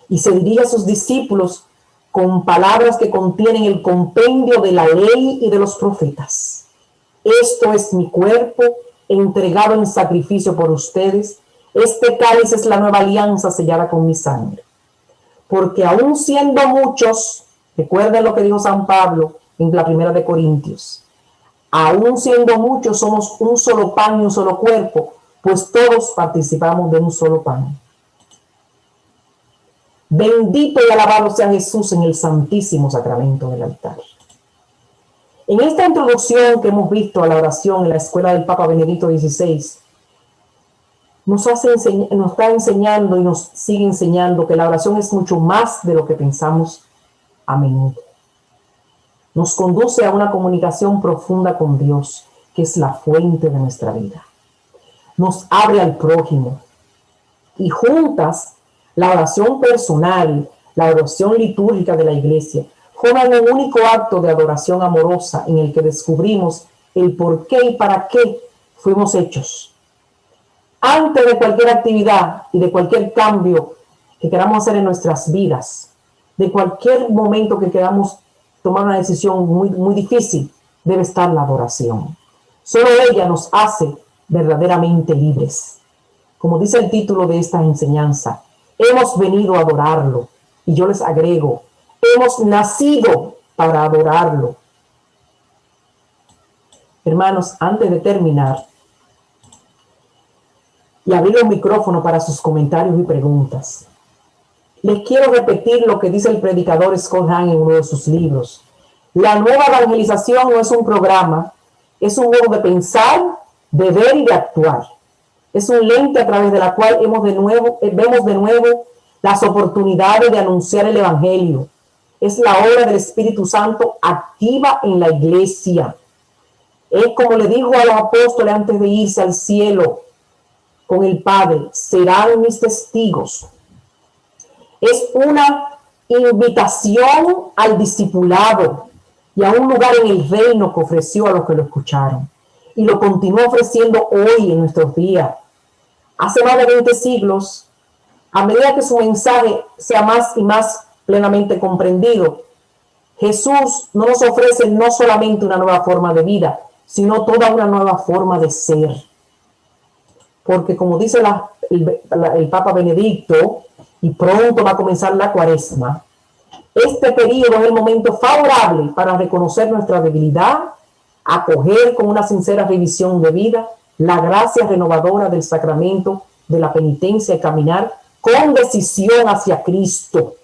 [SPEAKER 1] Y se dirige a sus discípulos con palabras que contienen el compendio de la ley y de los profetas. Esto es mi cuerpo, entregado en sacrificio por ustedes. Este cáliz es la nueva alianza sellada con mi sangre. Porque aún siendo muchos, recuerden lo que dijo San Pablo en la primera de Corintios, aún siendo muchos somos un solo pan y un solo cuerpo, pues todos participamos de un solo pan. Bendito y alabado sea Jesús en el santísimo sacramento del altar. En esta introducción que hemos visto a la oración en la escuela del Papa Benedicto XVI, nos está enseñando y nos sigue enseñando que la oración es mucho más de lo que pensamos a menudo. Nos conduce a una comunicación profunda con Dios, que es la fuente de nuestra vida. Nos abre al prójimo. Y juntas, la oración personal, la oración litúrgica de la iglesia, forman un único acto de adoración amorosa en el que descubrimos el por qué y para qué fuimos hechos. Antes de cualquier actividad y de cualquier cambio que queramos hacer en nuestras vidas, de cualquier momento que queramos tomar una decisión muy difícil, debe estar la adoración. Solo ella nos hace verdaderamente libres. Como dice el título de esta enseñanza, hemos venido a adorarlo. Y yo les agrego, hemos nacido para adorarlo. Hermanos, antes de terminar y abrir el micrófono para sus comentarios y preguntas, les quiero repetir lo que dice el predicador Scott Hahn en uno de sus libros. La nueva evangelización no es un programa, es un modo de pensar, de ver y de actuar. Es un lente a través de la cual vemos de nuevo las oportunidades de anunciar el evangelio. Es la obra del Espíritu Santo activa en la iglesia. Es como le dijo a los apóstoles antes de irse al cielo con el Padre, serán mis testigos. Es una invitación al discipulado y a un lugar en el reino que ofreció a los que lo escucharon. Y lo continúa ofreciendo hoy en nuestros días. Hace más de 20 siglos, a medida que su mensaje sea más y más plenamente comprendido, Jesús no nos ofrece no solamente una nueva forma de vida, sino toda una nueva forma de ser. Porque como dice el Papa Benedicto, y pronto va a comenzar la Cuaresma, este periodo es el momento favorable para reconocer nuestra debilidad, acoger con una sincera revisión de vida la gracia renovadora del sacramento de la penitencia y caminar con decisión hacia Cristo.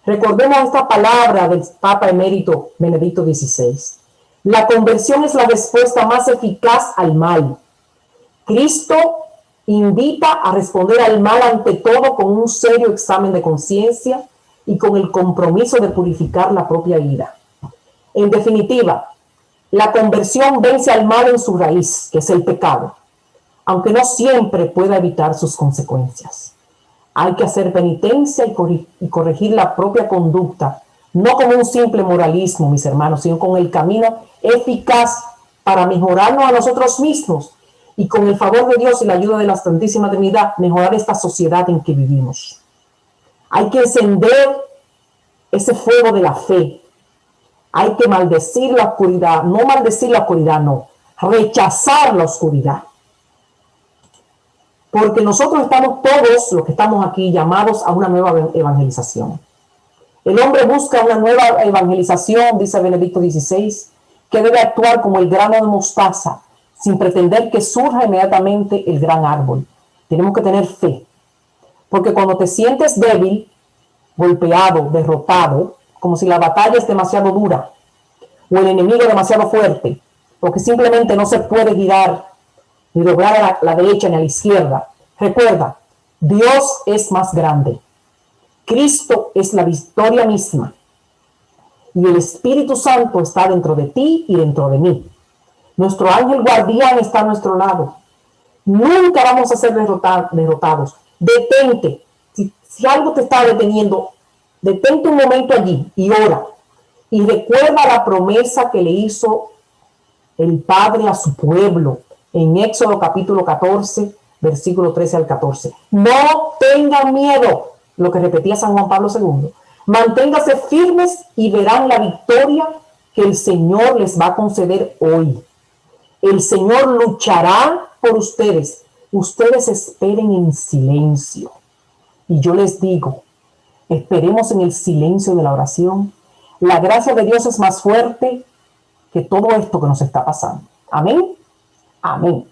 [SPEAKER 1] Recordemos esta palabra del Papa Emérito Benedicto XVI. La conversión es la respuesta más eficaz al mal. Cristo invita a responder al mal ante todo con un serio examen de conciencia y con el compromiso de purificar la propia vida. En definitiva, la conversión vence al mal en su raíz, que es el pecado, aunque no siempre pueda evitar sus consecuencias. Hay que hacer penitencia y corregir la propia conducta, no como un simple moralismo, mis hermanos, sino con el camino eficaz para mejorarnos a nosotros mismos y con el favor de Dios y la ayuda de la Santísima Trinidad, mejorar esta sociedad en que vivimos. Hay que encender ese fuego de la fe. Hay que maldecir la oscuridad, no maldecir la oscuridad, no, rechazar la oscuridad. Porque nosotros estamos todos, los que estamos aquí, llamados a una nueva evangelización. El hombre busca una nueva evangelización, dice Benedicto XVI, que debe actuar como el grano de mostaza, sin pretender que surja inmediatamente el gran árbol. Tenemos que tener fe. Porque cuando te sientes débil, golpeado, derrotado, como si la batalla es demasiado dura, o el enemigo demasiado fuerte, o que simplemente no se puede girar, ni doblar a la derecha ni a la izquierda. Recuerda, Dios es más grande. Cristo es la victoria misma. Y el Espíritu Santo está dentro de ti y dentro de mí. Nuestro ángel guardián está a nuestro lado. Nunca vamos a ser derrotados. Detente. Si algo te está deteniendo, detente un momento allí y ora. y recuerda la promesa que le hizo el Padre a su pueblo en Éxodo capítulo 14, versículo 13 al 14. No tengan miedo, lo que repetía San Juan Pablo II. Manténganse firmes y verán la victoria que el Señor les va a conceder hoy. El Señor luchará por ustedes. Ustedes esperen en silencio. Y yo les digo, esperemos en el silencio de la oración. La gracia de Dios es más fuerte que todo esto que nos está pasando. Amén. Amén.